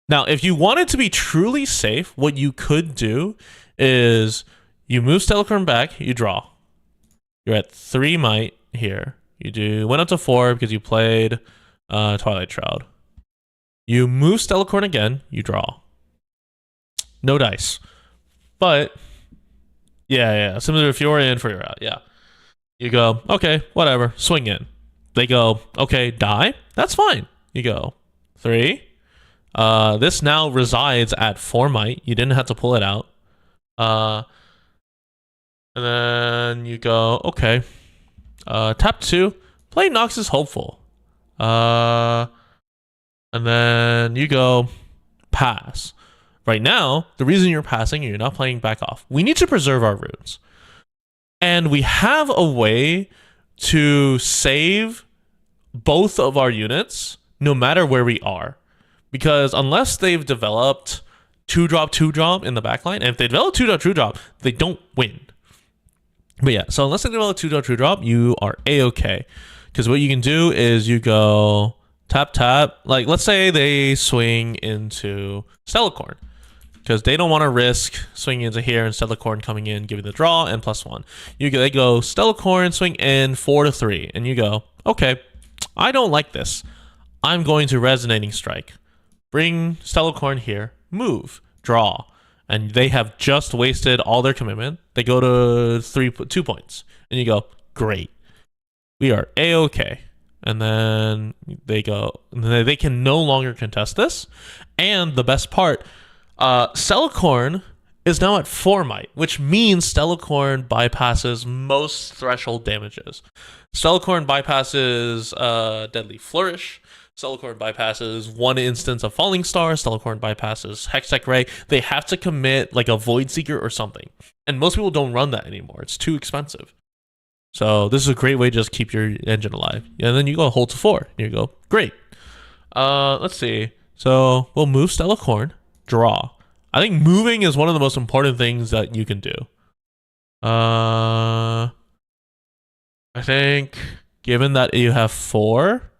Now, if you want it to be truly safe, what you could do is you move Stellacorn back, you draw. You're at 3 might here. You went up to 4 because you played Twilight Shroud. You move Stellacorn again, you draw. No dice. But, yeah. Similar if you're in for your out, yeah. You go, okay, whatever, swing in. They go, okay, die? That's fine. You go, 3. This now resides at 4 might. You didn't have to pull it out. And then you go, okay. Tap 2. Play Noxus Hopeful. And then you go, pass. Right now, the reason you're passing and you're not playing back off, we need to preserve our runes. And we have a way to save both of our units no matter where we are. Because unless they've developed 2-drop in the backline, and if they develop 2-drop, they don't win. But yeah, so unless they develop 2-drop, you are A-okay. Because what you can do is you go tap. Like, let's say they swing into Stellacorn. Because they don't want to risk swinging into here and Stellacorn coming in, giving the draw, and +1. They go Stellacorn, swing in 4-3. And you go, okay, I don't like this. I'm going to Resonating Strike. Bring Stellacorn here, move, draw. And they have just wasted all their commitment. They go to 2 points. And you go, great. We are A-okay. And then they go, they can no longer contest this. And the best part, Stellacorn is now at 4 might, which means Stellacorn bypasses most threshold damages. Stellacorn bypasses Deadly Flourish. Stellacorn bypasses 1 instance of Falling Star. Stellacorn bypasses Hextech Ray. They have to commit like a Void Seeker or something. And most people don't run that anymore. It's too expensive. So this is a great way to just keep your engine alive. And then you go hold to 4. And you go, great. Let's see. So we'll move Stellacorn, draw. I think moving is one of the most important things that you can do. I think given that you have 4,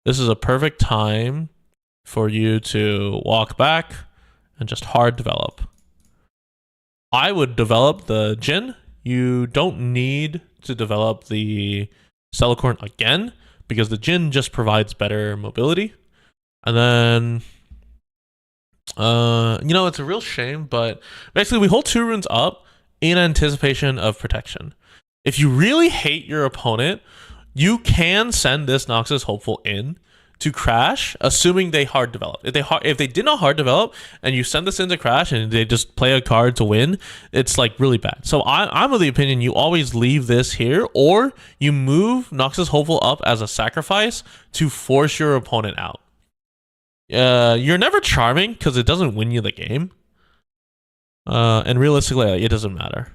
this is a perfect time for you to walk back and just hard develop. I would develop the Jin. You don't need to develop the Stellacorn again because the Jin just provides better mobility. And then, it's a real shame, but basically we hold 2 runes up in anticipation of protection. If you really hate your opponent, you can send this Noxus Hopeful in to crash, assuming they hard develop. If they did not hard develop and you send this in to crash and they just play a card to win, it's like really bad. So I'm of the opinion you always leave this here, or you move Noxus Hopeful up as a sacrifice to force your opponent out. You're never charming because it doesn't win you the game. And realistically, it doesn't matter.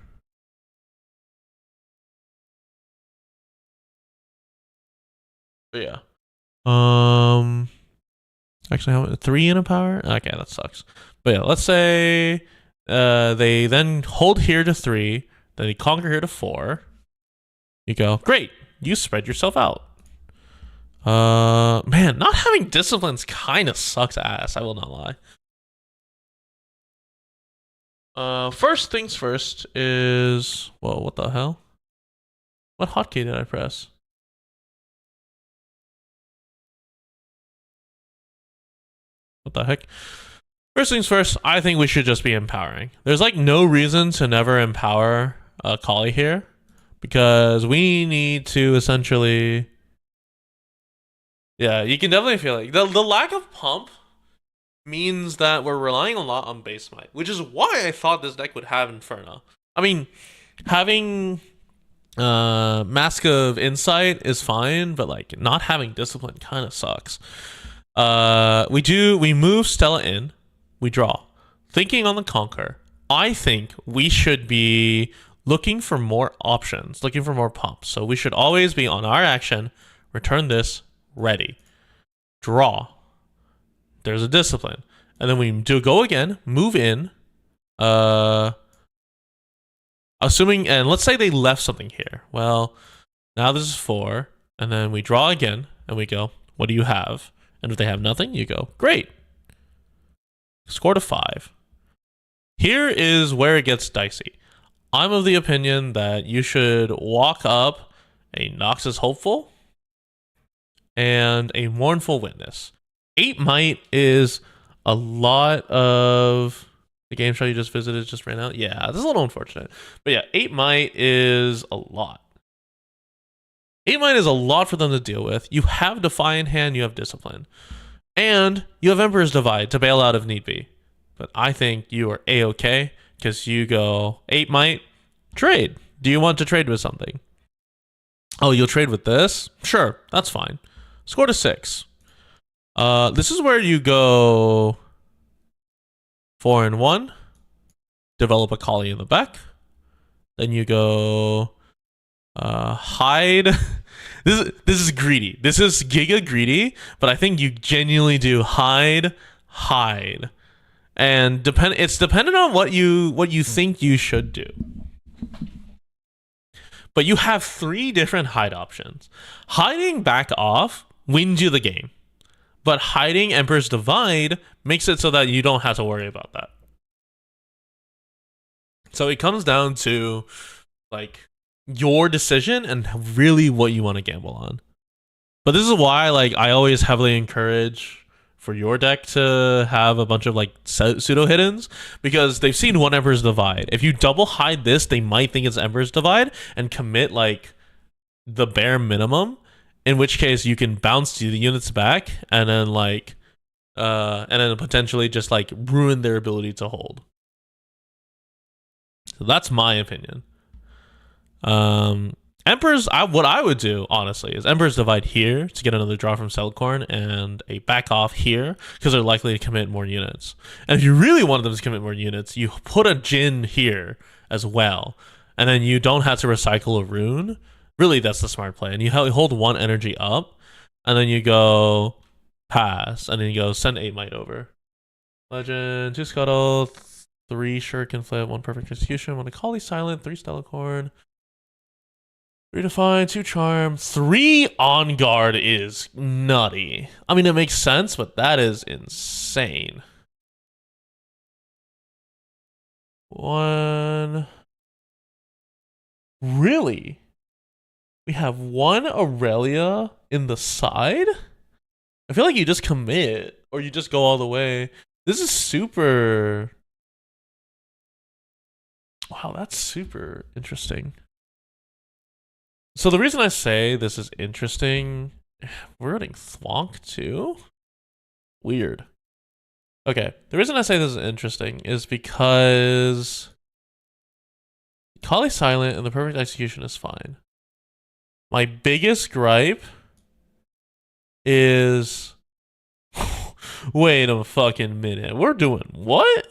But yeah. Actually, how 3 in a power? Okay, that sucks. But yeah, let's say they then hold here to 3, then they conquer here to 4. You go, great. You spread yourself out. Man, not having disciplines kind of sucks ass. I will not lie. First things first is, whoa, what the hell? What hotkey did I press? What the heck? First things first, I think we should just be empowering. There's like no reason to never empower a Kali here because we need to essentially, yeah, you can definitely feel like the lack of pump means that we're relying a lot on base might, which is why I thought this deck would have Inferno. I mean, having Mask of Insight is fine, but like not having Discipline kind of sucks. We move Stella in, we draw. Thinking on the Conquer, I think we should be looking for more options, looking for more pumps. So we should always be on our action, return this, ready. Draw. There's a Discipline. And then we do go again, move in, assuming, and let's say they left something here. Well, now this is 4, and then we draw again, and we go, what do you have? And if they have nothing, you go, great. Score to 5. Here is where it gets dicey. I'm of the opinion that you should walk up a Noxus Hopeful and a Mournful Witness. 8 might is a lot of... The game show you just visited just ran out? Yeah, this is a little unfortunate. But yeah, 8 might is a lot. 8 might is a lot for them to deal with. You have Defiant Hand, you have Discipline. And you have Emperor's Divide to bail out if need be. But I think you are A-okay because you go 8 might, trade. Do you want to trade with something? Oh, you'll trade with this? Sure, that's fine. Score to 6. This is where you go 4 and 1. Develop a collie in the back. Then you go hide. This is greedy. This is giga greedy, but I think you genuinely do hide. And it's dependent on what you think you should do. But you have 3 different hide options. Hiding back off wins you the game. But hiding Emperor's Divide makes it so that you don't have to worry about that. So it comes down to like your decision and really what you want to gamble on. But this is why like I always heavily encourage for your deck to have a bunch of like pseudo hiddens, because they've seen one Emperor's Divide. If you double hide this, they might think it's Emperor's Divide and commit like the bare minimum, in which case you can bounce the units back and then like and then potentially just like ruin their ability to hold. So that's my opinion. What I would do, honestly, is Emperor's Divide here to get another draw from Cellcorn and a back off here because they're likely to commit more units. And if you really wanted them to commit more units, you put a Jin here as well. And then you don't have to recycle a rune. Really, that's the smart play. And you hold 1 energy up, and then you go pass, and then you go send 8 might over. Legend, 2 Scuttle, 3 Shuriken Flip, 1 Perfect Execution, 1 Akali Silent, 3 Stellacorn. 3 Define, 2 Charm, 3 On Guard is nutty. I mean, it makes sense, but that is insane. 1. Really? We have 1 Aurelia in the side? I feel like you just commit, or you just go all the way. This is super... Wow, that's super interesting. So the reason I say this is interesting, we're running Thwonk too? Weird. Okay, the reason I say this is interesting is because Kali Silent and the Perfect Execution is fine. My biggest gripe is... Wait a fucking minute. We're doing what?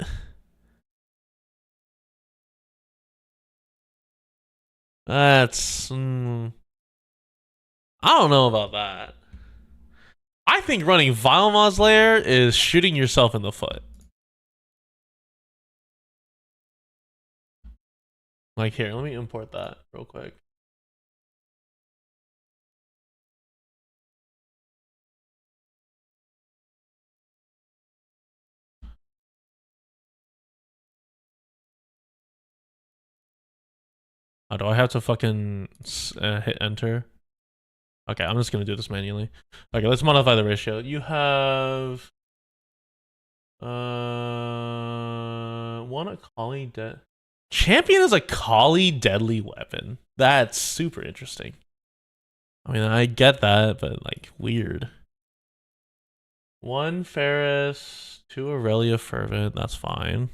That's... I don't know about that. I think running Vilemaw's Lair is shooting yourself in the foot. Like, here, let me import that real quick. Oh, do I have to fucking hit enter? Okay, I'm just gonna do this manually. Okay, let's modify the ratio. You have 1 Akali dead. Champion is a Kali deadly weapon. That's super interesting. I mean, I get that, but like weird. 1 Ferris, 2 Aurelia Fervent. That's fine.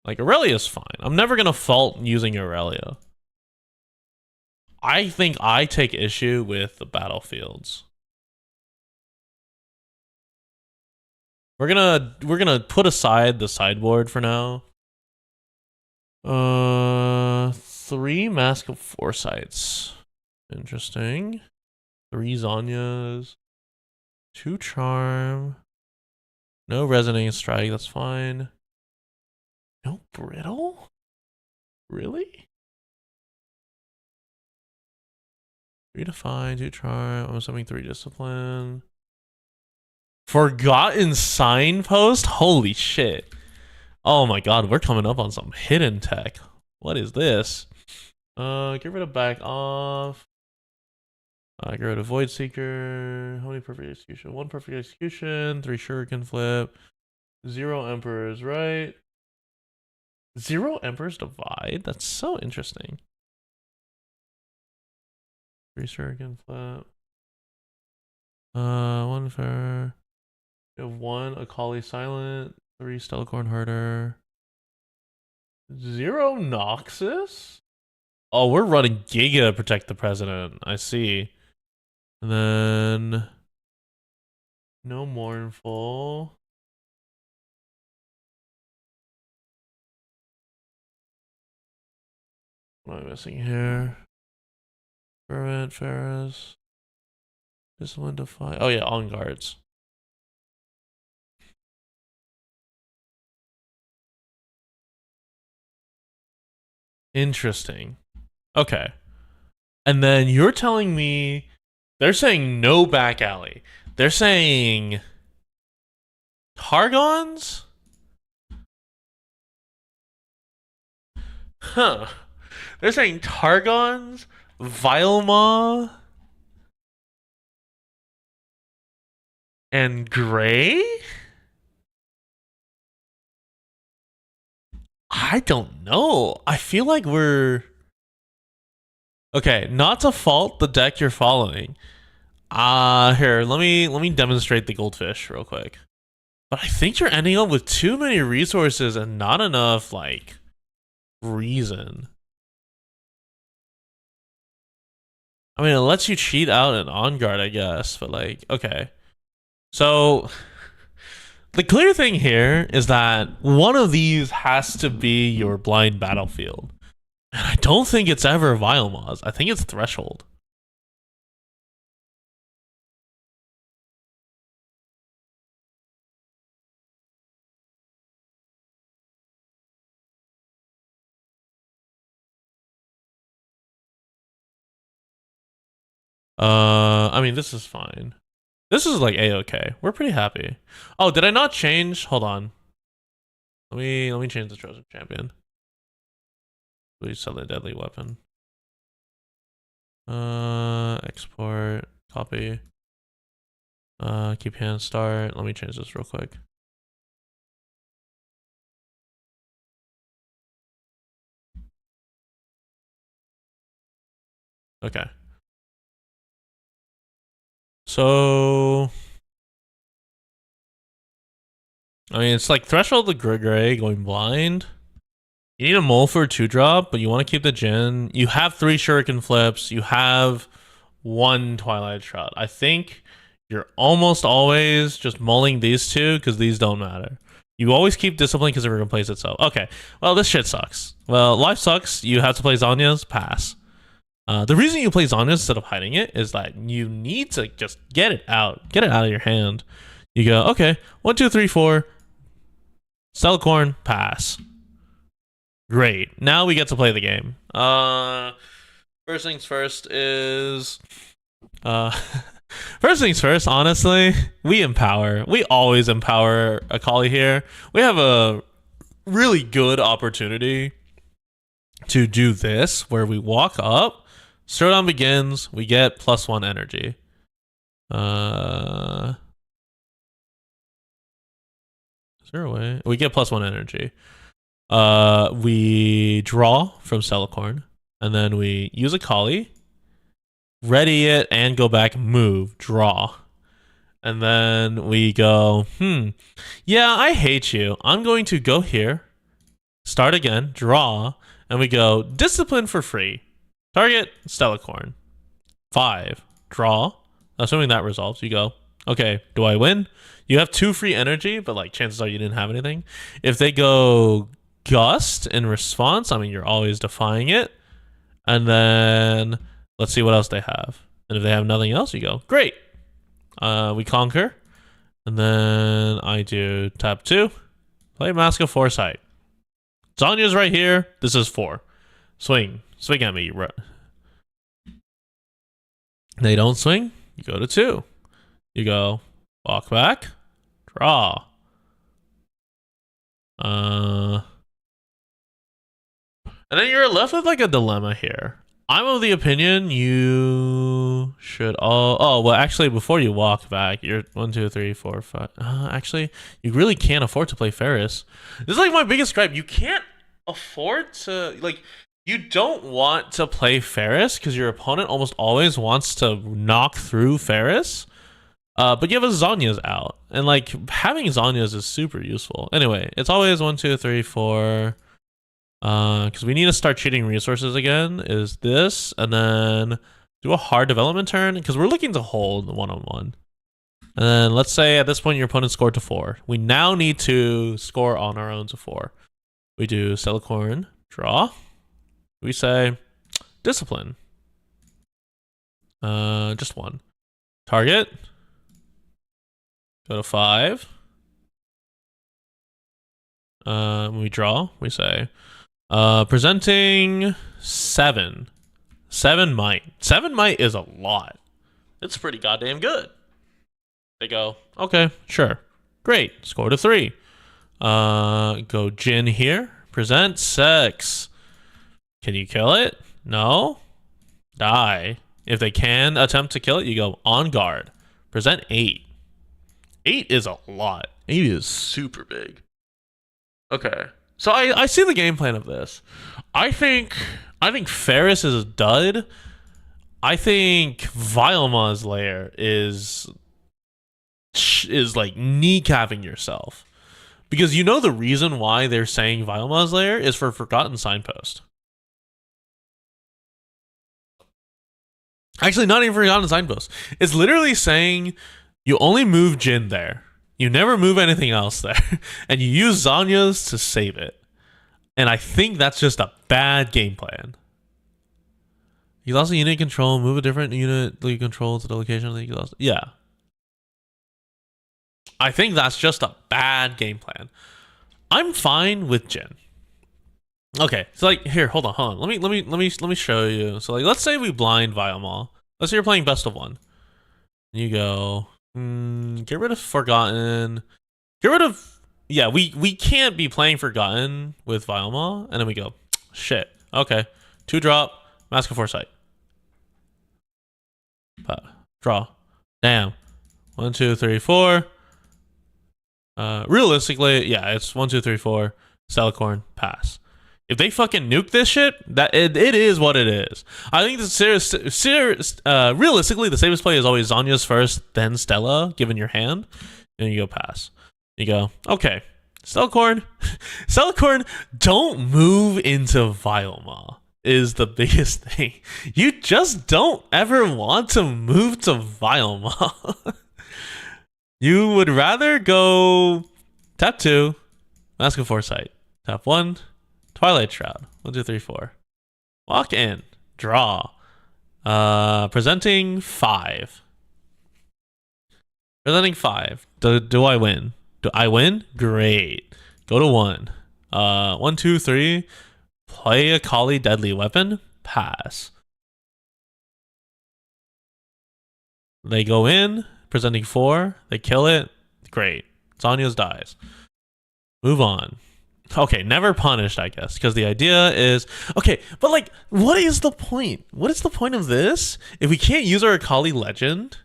Like, Aurelia's fine. I'm never going to fault using Aurelia. I think I take issue with the battlefields. We're gonna put aside the sideboard for now. 3 Mask of Foresights. Interesting. 3 Zanyas. 2 Charm. No Resonating Strike, that's fine. No Brittle? Really? 3 Define, 2 Charm. I'm assuming 3 Discipline. Forgotten Signpost? Holy shit. Oh my god, we're coming up on some hidden tech. What is this? Get rid of back off. Get rid of Void Seeker. How many Perfect Execution? 1 Perfect Execution, 3 Shuriken Flip, 0 Emperors, right? 0 Emperor's Divide? That's so interesting. 3 Shuriken Flip. 1 for... We have 1 Akali Silent, 3 Stellacorn Herder. 0 Noxus? Oh, we're running Giga Protect the President. I see. And then No mournful. What am I missing here? Fervent, Ferris. Discipline, Defy. Oh yeah, on guards. Interesting. Okay. And then you're telling me they're saying no back alley. They're saying Targons? Huh. They're saying Targons, Vilemaw, and Gray? I don't know. I feel like we're okay. Not to fault the deck you're following. Here, let me demonstrate the goldfish real quick. But I think you're ending up with too many resources and not enough like reason. I mean, it lets you cheat out an on guard, I guess, but like, okay. So the clear thing here is that one of these has to be your blind battlefield. And I don't think it's ever Vilemaws. I think it's Threshold. I mean, this is fine. This is like a-okay. We're pretty happy. Oh, did I not change? Hold on. Let me change the chosen champion. Please sell a deadly weapon. Export, copy. Keep hand start. Let me change this real quick. Okay. So I mean, it's like Threshold the Gray going blind. You need a mole for a 2-drop, but you want to keep the Jin. You have 3 Shuriken flips. You have 1 Twilight Shroud. I think you're almost always just mulling these 2 because these don't matter. You always keep Discipline because it replaces itself. Okay, well, this shit sucks. Well, life sucks. You have to play Zanya's. Pass. The reason you play Zanya's instead of hiding it is that you need to just get it out. Get it out of your hand. You go, okay, 1, 2, 3, 4. Cellcorn, pass. Great. Now we get to play the game. First things first is first things first, honestly, we empower. We always empower Akali here. We have a really good opportunity to do this where we walk up, Showdown begins, we get +1 energy. Is there a way? We get +1 energy. We draw from Celicorn, and then we use Akali, ready it, and go back, move, draw. And then we go, yeah, I hate you. I'm going to go here, start again, draw, and we go, discipline for free. Target, Stellicorn. 5, draw. Assuming that resolves, you go, okay, do I win? You have 2 free energy, but like chances are you didn't have anything. If they go Gust in response, I mean, you're always defying it. And then let's see what else they have. And if they have nothing else, you go, great. We conquer. And then I do tap 2. Play Mask of Foresight. Zanya's right here. This is 4. Swing. Swing at me. They don't swing. You go to 2. You go, walk back, draw. And then you're left with like a dilemma here. I'm of the opinion you should all. Oh, well, actually, before you walk back, you're 1, 2, 3, 4, 5. Actually, you really can't afford to play Ferris. This is like my biggest gripe. You can't afford to, like, you don't want to play Ferris because your opponent almost always wants to knock through Ferris. But you have a Zanya's out, and like having Zanya's is super useful. Anyway, it's always 1, 2, 3, 4. Because we need to start cheating resources again. Is this, and then do a hard development turn because we're looking to hold 1-on-1. And then let's say at this point your opponent scored to 4. We now need to score on our own to 4. We do Stelicorn, draw. We say discipline. Just 1. Target. Go to 5. When we draw, we say presenting 7. 7 might. 7 might is a lot. It's pretty goddamn good. They go, okay, sure. Great. Score to 3. Go Jin here. Present 6. Can you kill it? No. Die. If they can attempt to kill it, you go on guard. Present 8. 8 is a lot. 8 is super big. Okay. So I see the game plan of this. I think Ferris is a dud. I think Vilemaw's lair is like kneecapping yourself. Because you know the reason why they're saying Vilemaw's lair is for Forgotten Signpost. Actually, not even Forgotten Signpost. It's literally saying you only move Jin there. You never move anything else there. And you use Zanya's to save it. And I think that's just a bad game plan. You lost a unit control, move a different unit that you control to the location that you lost. Yeah. I think that's just a bad game plan. I'm fine with Jin. Okay, so like here, hold on. Let me show you. So like let's say we blind Vilemaw. Let's say you're playing best of 1. You go get rid of Forgotten. Get rid of we can't be playing Forgotten with Vilemaw, and then we go shit. Okay. 2 drop, Mask of Foresight. Draw. Damn. 1, 2, 3, 4. Realistically, yeah, it's 1, 2, 3, 4. Stelicorn, pass. If they fucking nuke this shit, that it is what it is. I think realistically, the safest play is always Zanya's first, then Stella, given your hand, and you go pass. You go, okay, Stelicorn, don't move into Vilemaw is the biggest thing. You just don't ever want to move to Vilemaw. You would rather go tap 2, Mask of Foresight, tap 1, Twilight Shroud, 1, 2, 3, 4. Walk in, draw. Presenting 5. Presenting 5. Do I win? Do I win? Great. Go to 1. 1, 2, 3. Play a Kali Deadly Weapon. Pass. They go in, presenting 4. They kill it. Great. Zanya's dies. Move on. Okay, never punished, I guess, because the idea is okay, but like, what is the point? What is the point of this if we can't use our Akali Legend?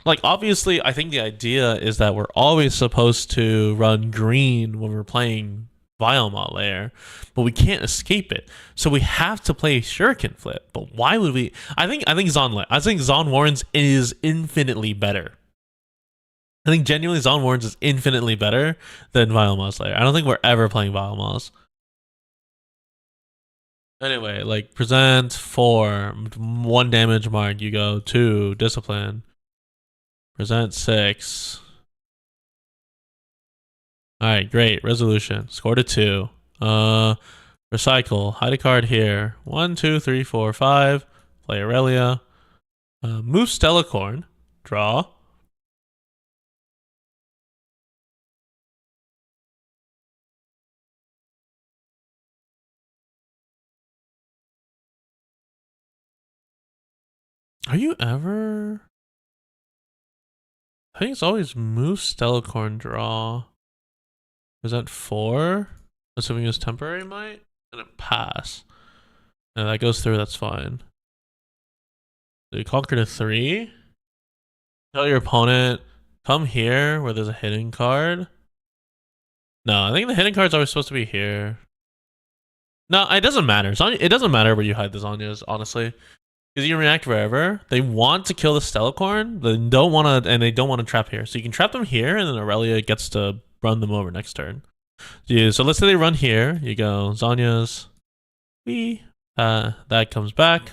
Like, obviously, I think the idea is that we're always supposed to run green when we're playing Vilemaw lair, but we can't escape it, so we have to play Shuriken Flip. But why would we? I think Zon Warrens is infinitely better. I think genuinely Zon Warrens is infinitely better than Vilemaw's lair. I don't think we're ever playing Vilemaw's. Anyway, like present 4, 1 damage mark. You go 2, discipline. Present 6. Alright, great. Resolution. Score to 2. Recycle. Hide a card here. 1, 2, 3, 4, 5. Play Aurelia. Move Stelicorn. Draw. Are you ever? I think it's always move Stelicorn, draw. Present 4. Assuming it's temporary might. And then pass. And that goes through, that's fine. So you conquer to 3. Tell your opponent, come here where there's a hidden card. No, I think the hidden card's always supposed to be here. No, it doesn't matter. It doesn't matter where you hide the Zanyas, honestly. Because you can react wherever. They want to kill the Stelicorn, they don't want to, and they don't want to trap here. So you can trap them here, and then Aurelia gets to run them over next turn. So let's say they run here. You go Zanya's. That comes back.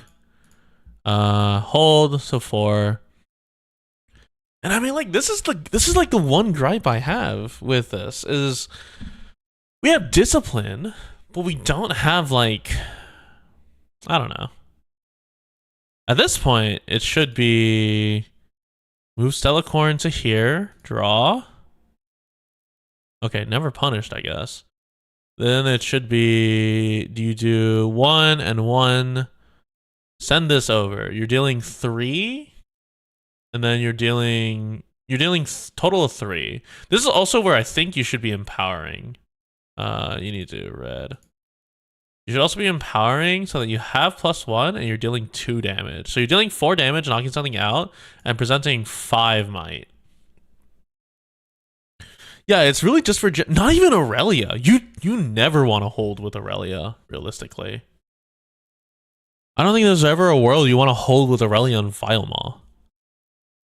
Hold. So 4. And I mean, like, this is like the one gripe I have with this is we have discipline, but we don't have, like, I don't know. At this point, it should be move Stellacorn to here, draw. Okay, never punished, I guess. Then it should be, do you do 1 and 1? Send this over. You're dealing 3, and then you're dealing total of 3. This is also where I think you should be empowering. You need to red. You should also be empowering so that you have +1 and you're dealing 2 damage. So you're dealing 4 damage, knocking something out, and presenting 5 might. Yeah, it's really just for not even Aurelia. You never want to hold with Aurelia, realistically. I don't think there's ever a world you want to hold with Aurelia and Vilemaw.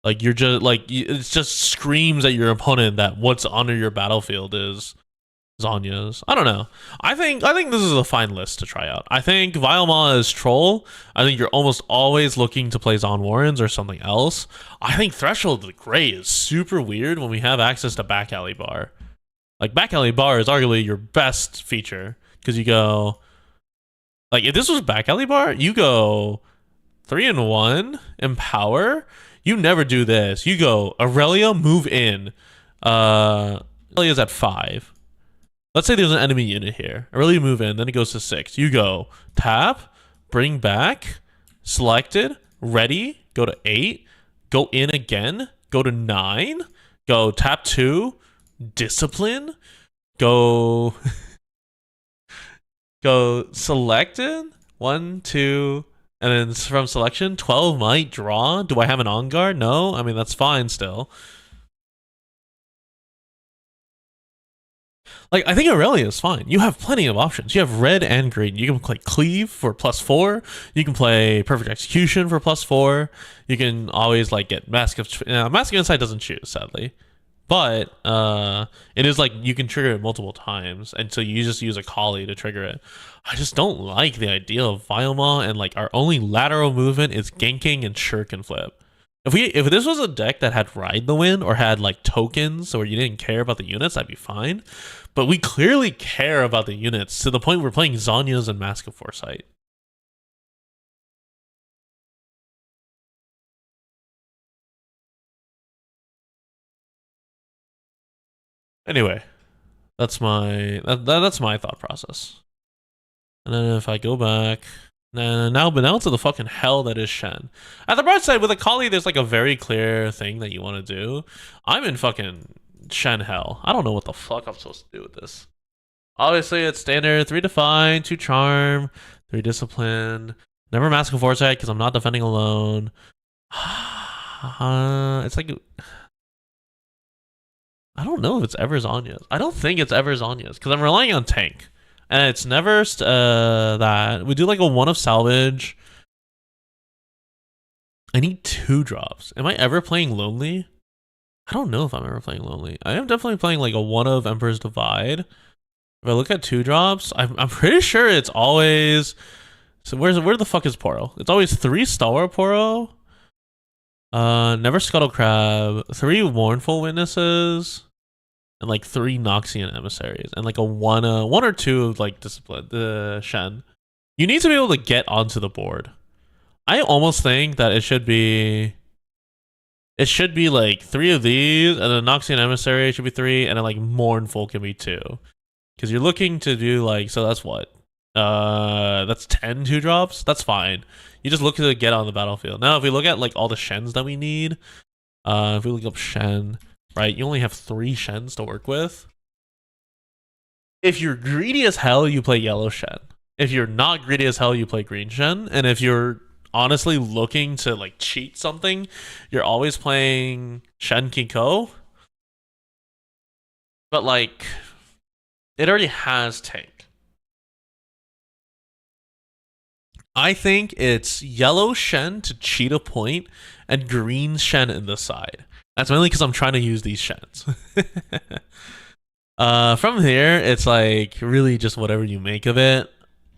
Like, you're just like, it just screams at your opponent that what's under your battlefield is Zhonya's. I don't know. I think this is a fine list to try out. I think Vilemaw is troll. I think you're almost always looking to play Zon Warrens or something else. I think Threshold the Grey is super weird when we have access to Back Alley Bar. Like, Back Alley Bar is arguably your best feature because you go, like, if this was Back Alley Bar, you go 3 and 1 empower. You never do this. You go Aurelia, move in. Aurelia's at 5. Let's say there's an enemy unit here. Aurelia move in, then it goes to 6. You go tap, bring back, selected, ready, go to 8, go in again, go to 9, go tap 2, discipline, go go selected, 1, 2, and then from selection, 12 might draw. Do I have an on guard? No. I mean, that's fine still. Like, I think Aurelia is fine. You have plenty of options. You have red and green. You can play Cleave for +4. You can play Perfect Execution for +4. You can always, like, get Mask of Insight doesn't choose, sadly. But it is like you can trigger it multiple times, and so you just use a Kali to trigger it. I just don't like the idea of Vilemaw, and like our only lateral movement is ganking and shuriken flip. If this was a deck that had Ride the Wind or had like tokens or you didn't care about the units, that'd be fine. But we clearly care about the units to the point we're playing Zhonya's and Mask of Foresight. Anyway, that's my thought process. And then if I go back, now to the fucking hell that is Shen. At the bright side, with a Kali, there's like a very clear thing that you want to do. I'm in fucking Shen hell. I don't know what the fuck I'm supposed to do with this. Obviously, it's standard 3 Define, 2 Charm, 3 Discipline. Never Mask of Foresight because I'm not defending alone. It's like, I don't know if it's ever Zhonya's. I don't think it's ever Zhonya's because I'm relying on tank. And it's never that. We do like a 1 of salvage. I need 2 drops. Am I ever playing Lonely? I don't know if I'm ever playing Lonely. I am definitely playing like a 1 of Emperor's Divide. If I look at 2 drops, I'm pretty sure it's always... So where the fuck is Poro? It's always 3 Stalwart Poro. Never Scuttle Crab. 3 Mournful Witnesses. And like 3 Noxian Emissaries. And like a 1 or 2 of like Discipline, the Shen. You need to be able to get onto the board. I almost think that it should be like 3 of these, and then Noxian Emissary should be 3, and then like Mournful can be 2. Because you're looking to do like, so that's what? That's 10 2-drops? That's fine. You just look to get on the battlefield. Now, if we look at like all the Shens that we need, if we look up Shen, right, you only have 3 Shens to work with. If you're greedy as hell, you play yellow Shen. If you're not greedy as hell, you play green Shen. And if you're honestly looking to like cheat something, you're always playing Shen Kinko. But like, it already has tank. I think it's yellow Shen to cheat a point and green Shen in the side. That's mainly because I'm trying to use these Shens. From here, it's like really just whatever you make of it.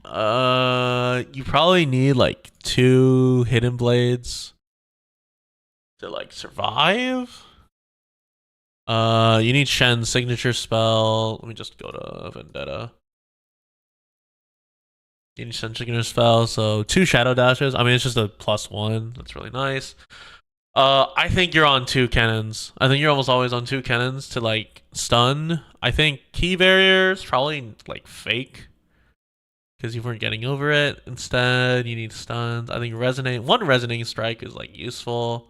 You probably need like 2 Hidden Blades to like survive. You need Shen's signature spell. Let me just go to Vendetta. You need Shen's signature spell, so 2 shadow dashes. I mean, it's just a +1. That's really nice. I think you're on 2 cannons. I think you're almost always on 2 cannons to like stun. I think key barriers probably like fake because you weren't getting over it. Instead, you need stuns. I think one resonating strike is like useful.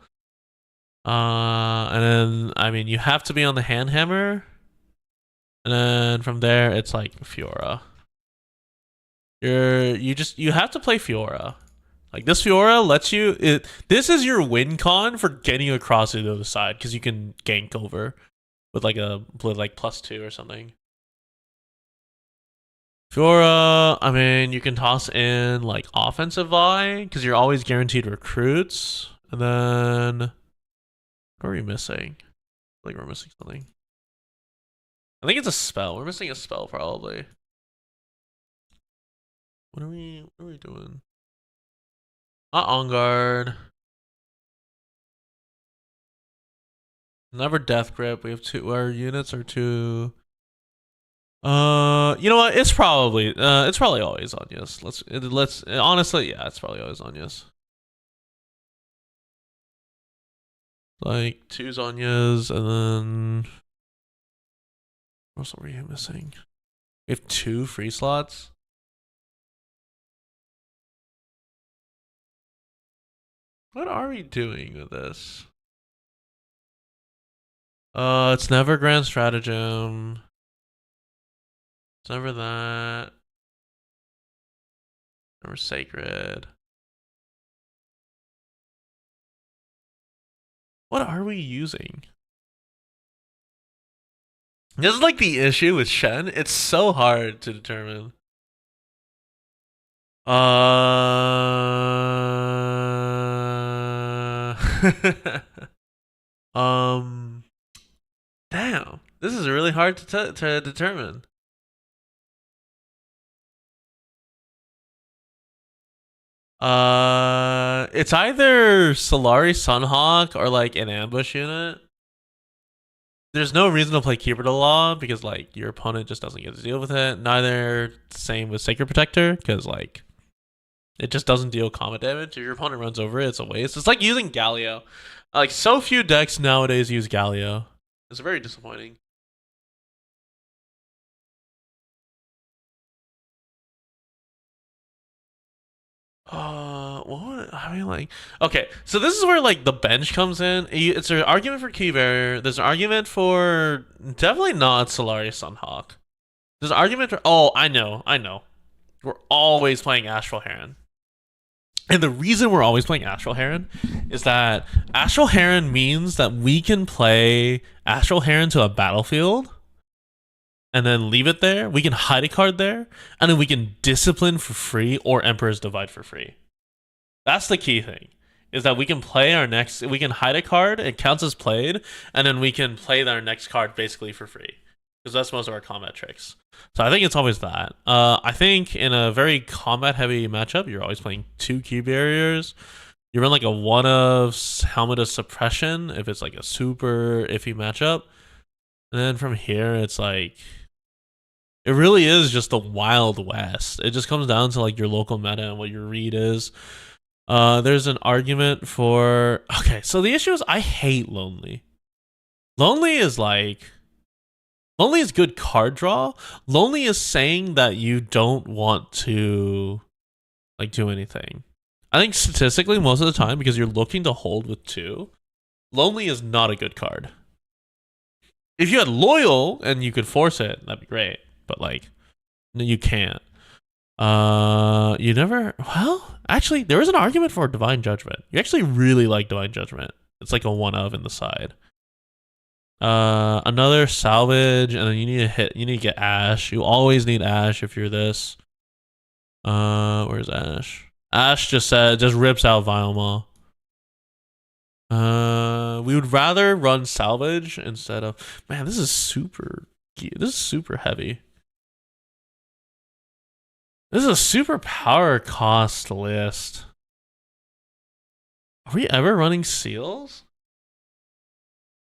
And then I mean you have to be on the hand hammer, and then from there it's like Fiora. You have to play Fiora. Like this Fiora lets you. This is your win con for getting across to the other side because you can gank over with like a +2 or something. Fiora, I mean, you can toss in like offensive Vi because you're always guaranteed recruits, and then. What are we missing? I think we're missing something. I think it's a spell. We're missing a spell probably. What are we doing? Not on guard. Never death grip. We have 2. Our units are 2. You know what? It's probably always on yes. Let's honestly, yeah, it's probably always on yes. Like 2 Zonyas, and then what else are we missing? We have 2 free slots. What are we doing with this? It's never Grand Stratagem. It's never that. Never Sacred. What are we using? This is like the issue with Shen. It's so hard to determine. Damn. This is really hard to determine. It's either Solari Sunhawk or like an ambush unit. There's no reason to play Keeper to Law because like your opponent just doesn't get to deal with it. Neither same with Sacred Protector because like it just doesn't deal combat damage. If your opponent runs over it, it's a waste. It's like using Galio. Like so few decks nowadays use Galio. It's very disappointing. I mean, like, okay, so this is where like the bench comes in. It's an argument for key barrier. There's an argument for definitely not Solari Sunhawk. There's an argument for I know. We're always playing Astral Heron. And the reason we're always playing Astral Heron is that Astral Heron means that we can play Astral Heron to a battlefield and then leave it there. We can hide a card there, and then we can Discipline for free or Emperor's Divide for free. That's the key thing, is that we can hide a card, it counts as played, and then we can play our next card basically for free. Because that's most of our combat tricks. So I think it's always that. I think in a very combat-heavy matchup, you're always playing 2 key barriers. You run like a 1 of Helmet of Suppression if it's like a super iffy matchup. And then from here, it's like... It really is just the Wild West. It just comes down to like your local meta and what your read is. There's an argument for... Okay, so the issue is I hate Lonely. Lonely is good card draw. Lonely is saying that you don't want to like do anything. I think statistically most of the time, because you're looking to hold with 2, Lonely is not a good card. If you had Loyal and you could force it, that'd be great. But like, no, you can't. You never... Well, actually, there is an argument for Divine Judgment. You actually really like Divine Judgment. It's like a 1 of in the side. Another salvage, and then you need to get Ash. You always need Ash if you're this. Where's Ash? Ash just rips out Vilemaw. We would rather run salvage instead of... Man, this is super heavy. This is a super power cost list. Are we ever running seals?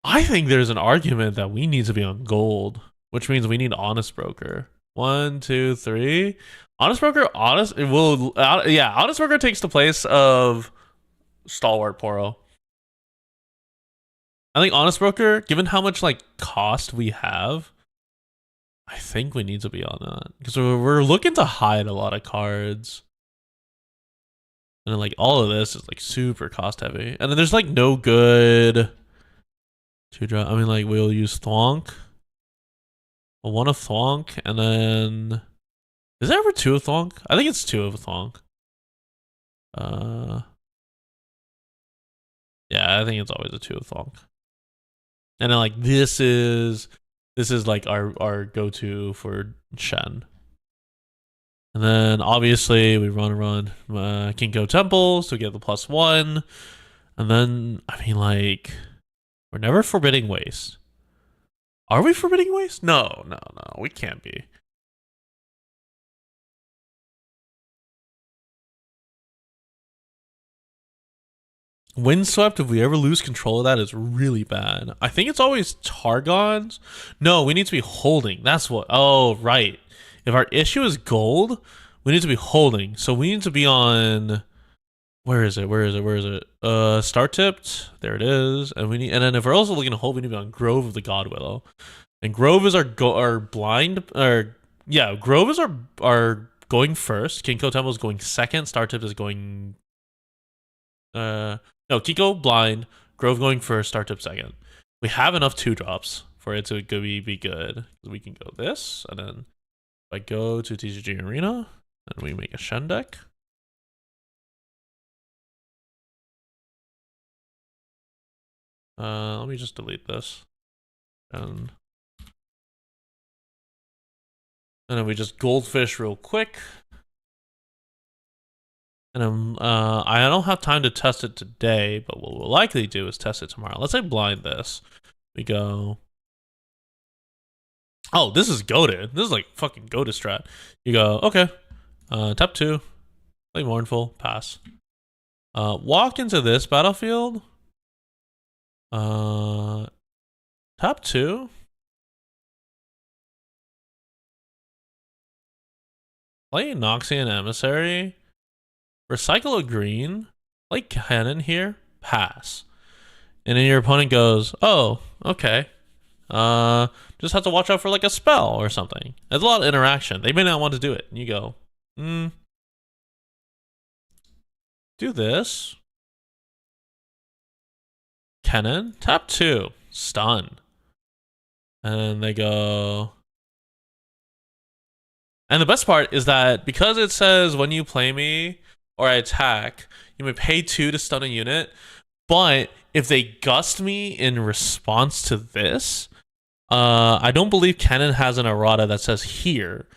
I think there's an argument that we need to be on gold, which means we need honest broker. 1, 2, 3. Honest broker, honest broker takes the place of stalwart Poro. I think honest broker, given how much like cost we have, I think we need to be on that because we're looking to hide a lot of cards. And then like all of this is like super cost heavy. And then there's like no good 2-drop. I mean, like we'll use Thwonk. One of Thwonk, and then is there ever 2 of Thwonk? I think it's 2 of Thwonk. Yeah, I think it's always a 2 of Thwonk. And then like this is like our go-to for Shen. And then obviously we run Kinko Temple to get the +1. And then I mean like we're never forbidding waste. Are we forbidding waste? No, we can't be. Windswept, if we ever lose control of that, is really bad. I think it's always Targons. No, we need to be holding. That's what. Oh, right. If our issue is gold, we need to be holding. So we need to be on. Where is it? Star tipped. There it is. And then if we're also looking to hold, we need to be on Grove of the God Willow. And Grove is our blind. Grove is our going first. Kinko Temple is going second. Star tipped is going. No, Kiko blind, Grove going first, Star tip second. We have enough 2-drops for it to be good. We can go this, and then if I go to TCG Arena, and we make a Shen deck. Let me just delete this. And then we just goldfish real quick. And I don't have time to test it today, but what we'll likely do is test it tomorrow. Let's say blind this. We go. Oh, this is goated. This is like fucking goated strat. You go, okay. Tap 2. Play Mournful. Pass. Walk into this battlefield. Tap 2. Play Noxian Emissary. Recycle a green, play cannon here, pass. And then your opponent goes, oh, okay. Just have to watch out for like a spell or something. There's a lot of interaction. They may not want to do it. And you go, do this. Cannon, tap 2, stun. And they go. And the best part is that because it says when you play me, or I attack, you may pay 2 to stun a unit. But if they gust me in response to this, I don't believe Cannon has an errata that says here.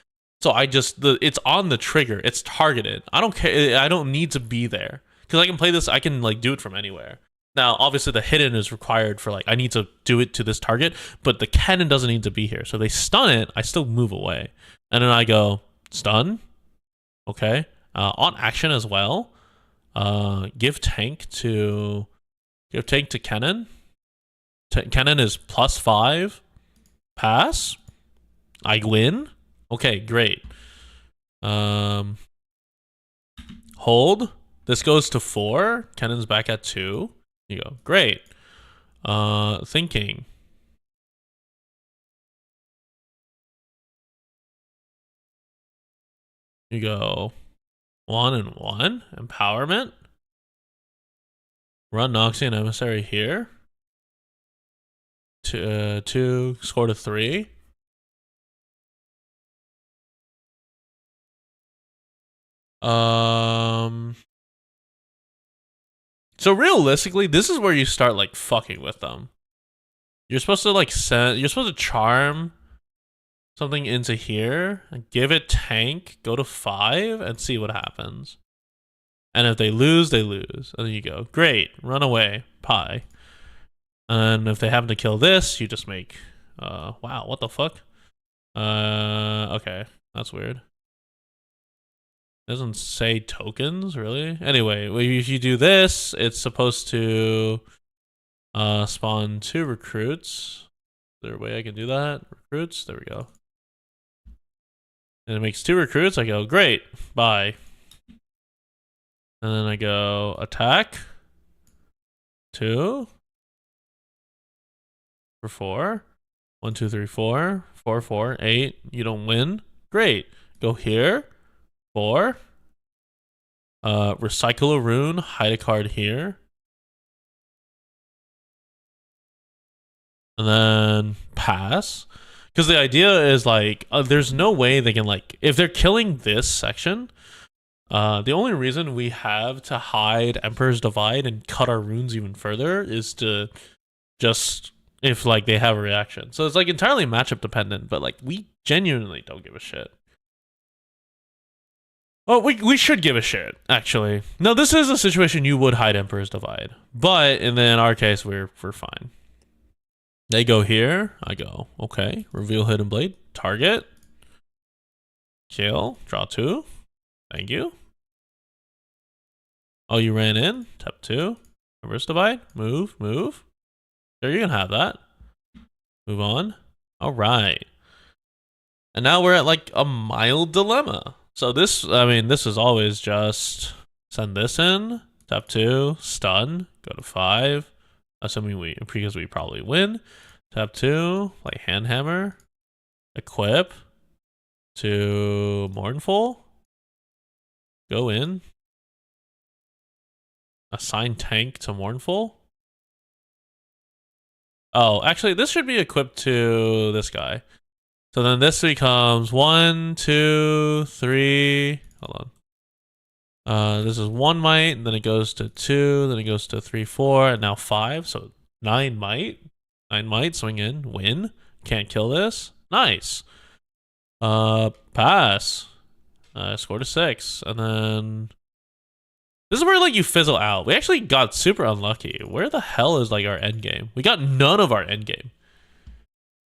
So it's on the trigger. It's targeted. I don't care. I don't need to be there because I can play this. I can like do it from anywhere. Now, obviously, the hidden is required for like I need to do it to this target, but the cannon doesn't need to be here. So they stun it. I still move away, and then I go stun. Okay. On action as well. Give tank to Kennen. Kennen is +5. Pass. I win. Okay, great. Hold. This goes to 4. Kennen's back at 2. You go, great. Thinking. You go 1 and 1. Empowerment. Run Noxian Emissary here. 2, score to 3. So realistically, this is where you start like fucking with them. You're supposed to like you're supposed to charm something into here, give it tank, go to 5, and see what happens. And if they lose, they lose. And then you go, great, run away, pie. And if they happen to kill this, you just make, wow, what the fuck? Okay, that's weird. It doesn't say tokens, really? Anyway, if you do this, it's supposed to, Spawn 2 recruits. Is there a way I can do that? Recruits. There we go. And it makes 2 recruits. I go, great. Bye. And then I go attack. 2. For 4. 1, 2, 3, 4. 4, 4, 8. You don't win. Great. Go here. 4. Recycle a rune. Hide a card here. And then pass. Because the idea is like, there's no way they can like, if they're killing this section, the only reason we have to hide Emperor's Divide and cut our runes even further is to just, if like they have a reaction. So it's like entirely matchup dependent, but like we genuinely don't give a shit. Well, we should give a shit, actually. No, this is a situation you would hide Emperor's Divide. But in our case, we're fine. They go here. I go, okay. Reveal Hidden Blade. Target. Kill. Draw 2. Thank you. Oh, you ran in. Tap 2. Reverse Divide. Move. Move. There, you can have that. Move on. All right. And now we're at like a mild dilemma. So this, I mean, this is always just send this in. Tap 2. Stun. Go to 5. Assuming because we probably win. Tap 2, like hand hammer, equip to Mournful, go in, assign tank to Mournful. Oh, actually, this should be equipped to this guy. So then this becomes 1, 2, 3. Hold on. This is 1 might, and then it goes to 2, then it goes to 3, 4, and now 5. So 9 might. 9 might, swing in, win. Can't kill this. Nice. Pass. Score to 6. And then this is where like you fizzle out. We actually got super unlucky. Where the hell is like our end game? We got none of our end game.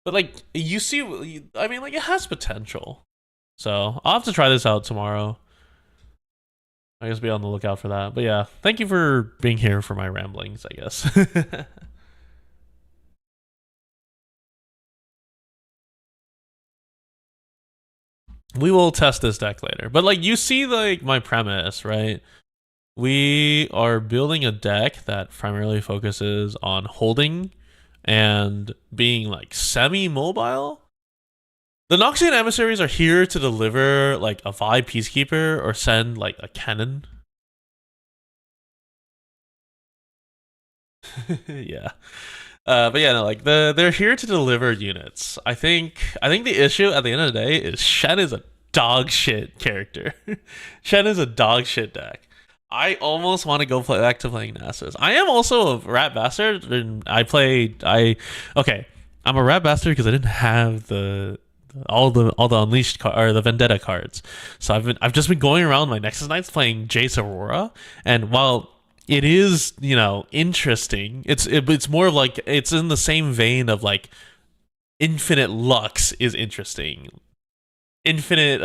But like you see, I mean like it has potential. So I'll have to try this out tomorrow. I guess be on the lookout for that. But yeah, thank you for being here for my ramblings, I guess. We will test this deck later. But like you see like my premise, right? We are building a deck that primarily focuses on holding and being like semi-mobile. The Noxian Emissaries are here to deliver like a vibe Peacekeeper or send like a cannon. Yeah. But yeah, no, like they're here to deliver units. I think the issue at the end of the day is Shen is a dog shit character. Shen is a dog shit deck. I almost want to go back to playing Nasus. I am also a rat bastard, and okay. I'm a rat bastard because I didn't have all the Unleashed or the Vendetta cards. So I've just been going around my Nexus Knights playing Jace Aurora, and while it is, you know, interesting, it's more of like it's in the same vein of like Infinite Lux is interesting. Infinite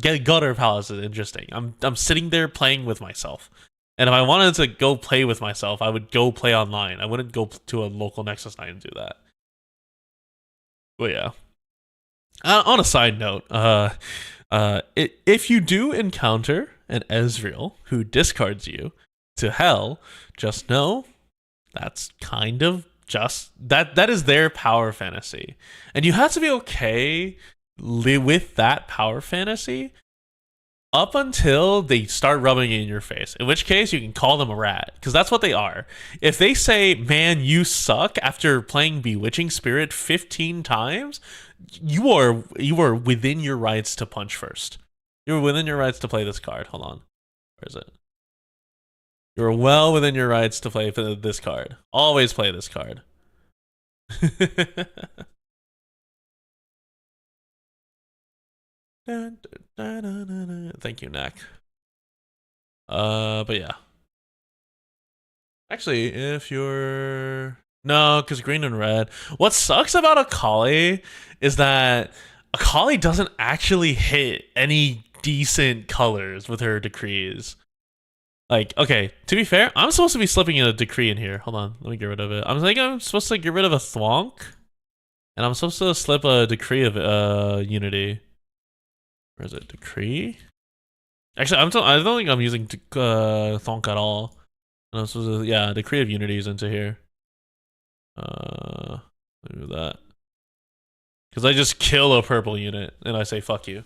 Gutter Palace is interesting. I'm sitting there playing with myself. And if I wanted to go play with myself, I would go play online. I wouldn't go to a local Nexus Knight and do that. But yeah. On a side note, if you do encounter an Ezreal who discards you to hell, just know that's kind of just that is their power fantasy. And you have to be okay with that power fantasy up until they start rubbing it in your face, in which case you can call them a rat, because that's what they are. If they say, man, you suck, after playing Bewitching Spirit 15 times, you are within your rights to punch first. You're within your rights to play this card. Hold on, where is it? You're well within your rights to play this card. Always play this card. Thank you, Knack. But yeah. Actually, if you're no, because green and red. What sucks about Akali is that Akali doesn't actually hit any decent colors with her decrees. Like, okay, to be fair, I'm supposed to be slipping in a decree in here. Hold on, let me get rid of it. I'm thinking I'm supposed to get rid of a thwonk, and I'm supposed to slip a decree of unity. Where is it? Decree? Actually, I don't think I'm using thwonk at all. And I'm supposed to, yeah, decree of unity is into here. Do that. Because I just kill a purple unit and I say fuck you.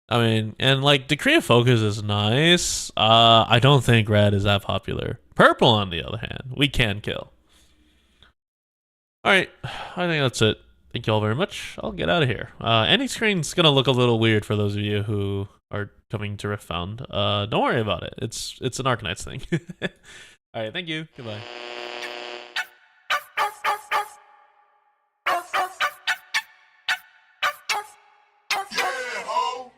I mean, and like Decree of Focus is nice. I don't think red is that popular. Purple, on the other hand, we can kill. Alright, I think that's it. Thank you all very much. I'll get out of here. Ending screen's gonna look a little weird for those of you who are coming to Riftbound. Don't worry about it. It's an Arknights thing. Alright, thank you. Goodbye. Hey, ho.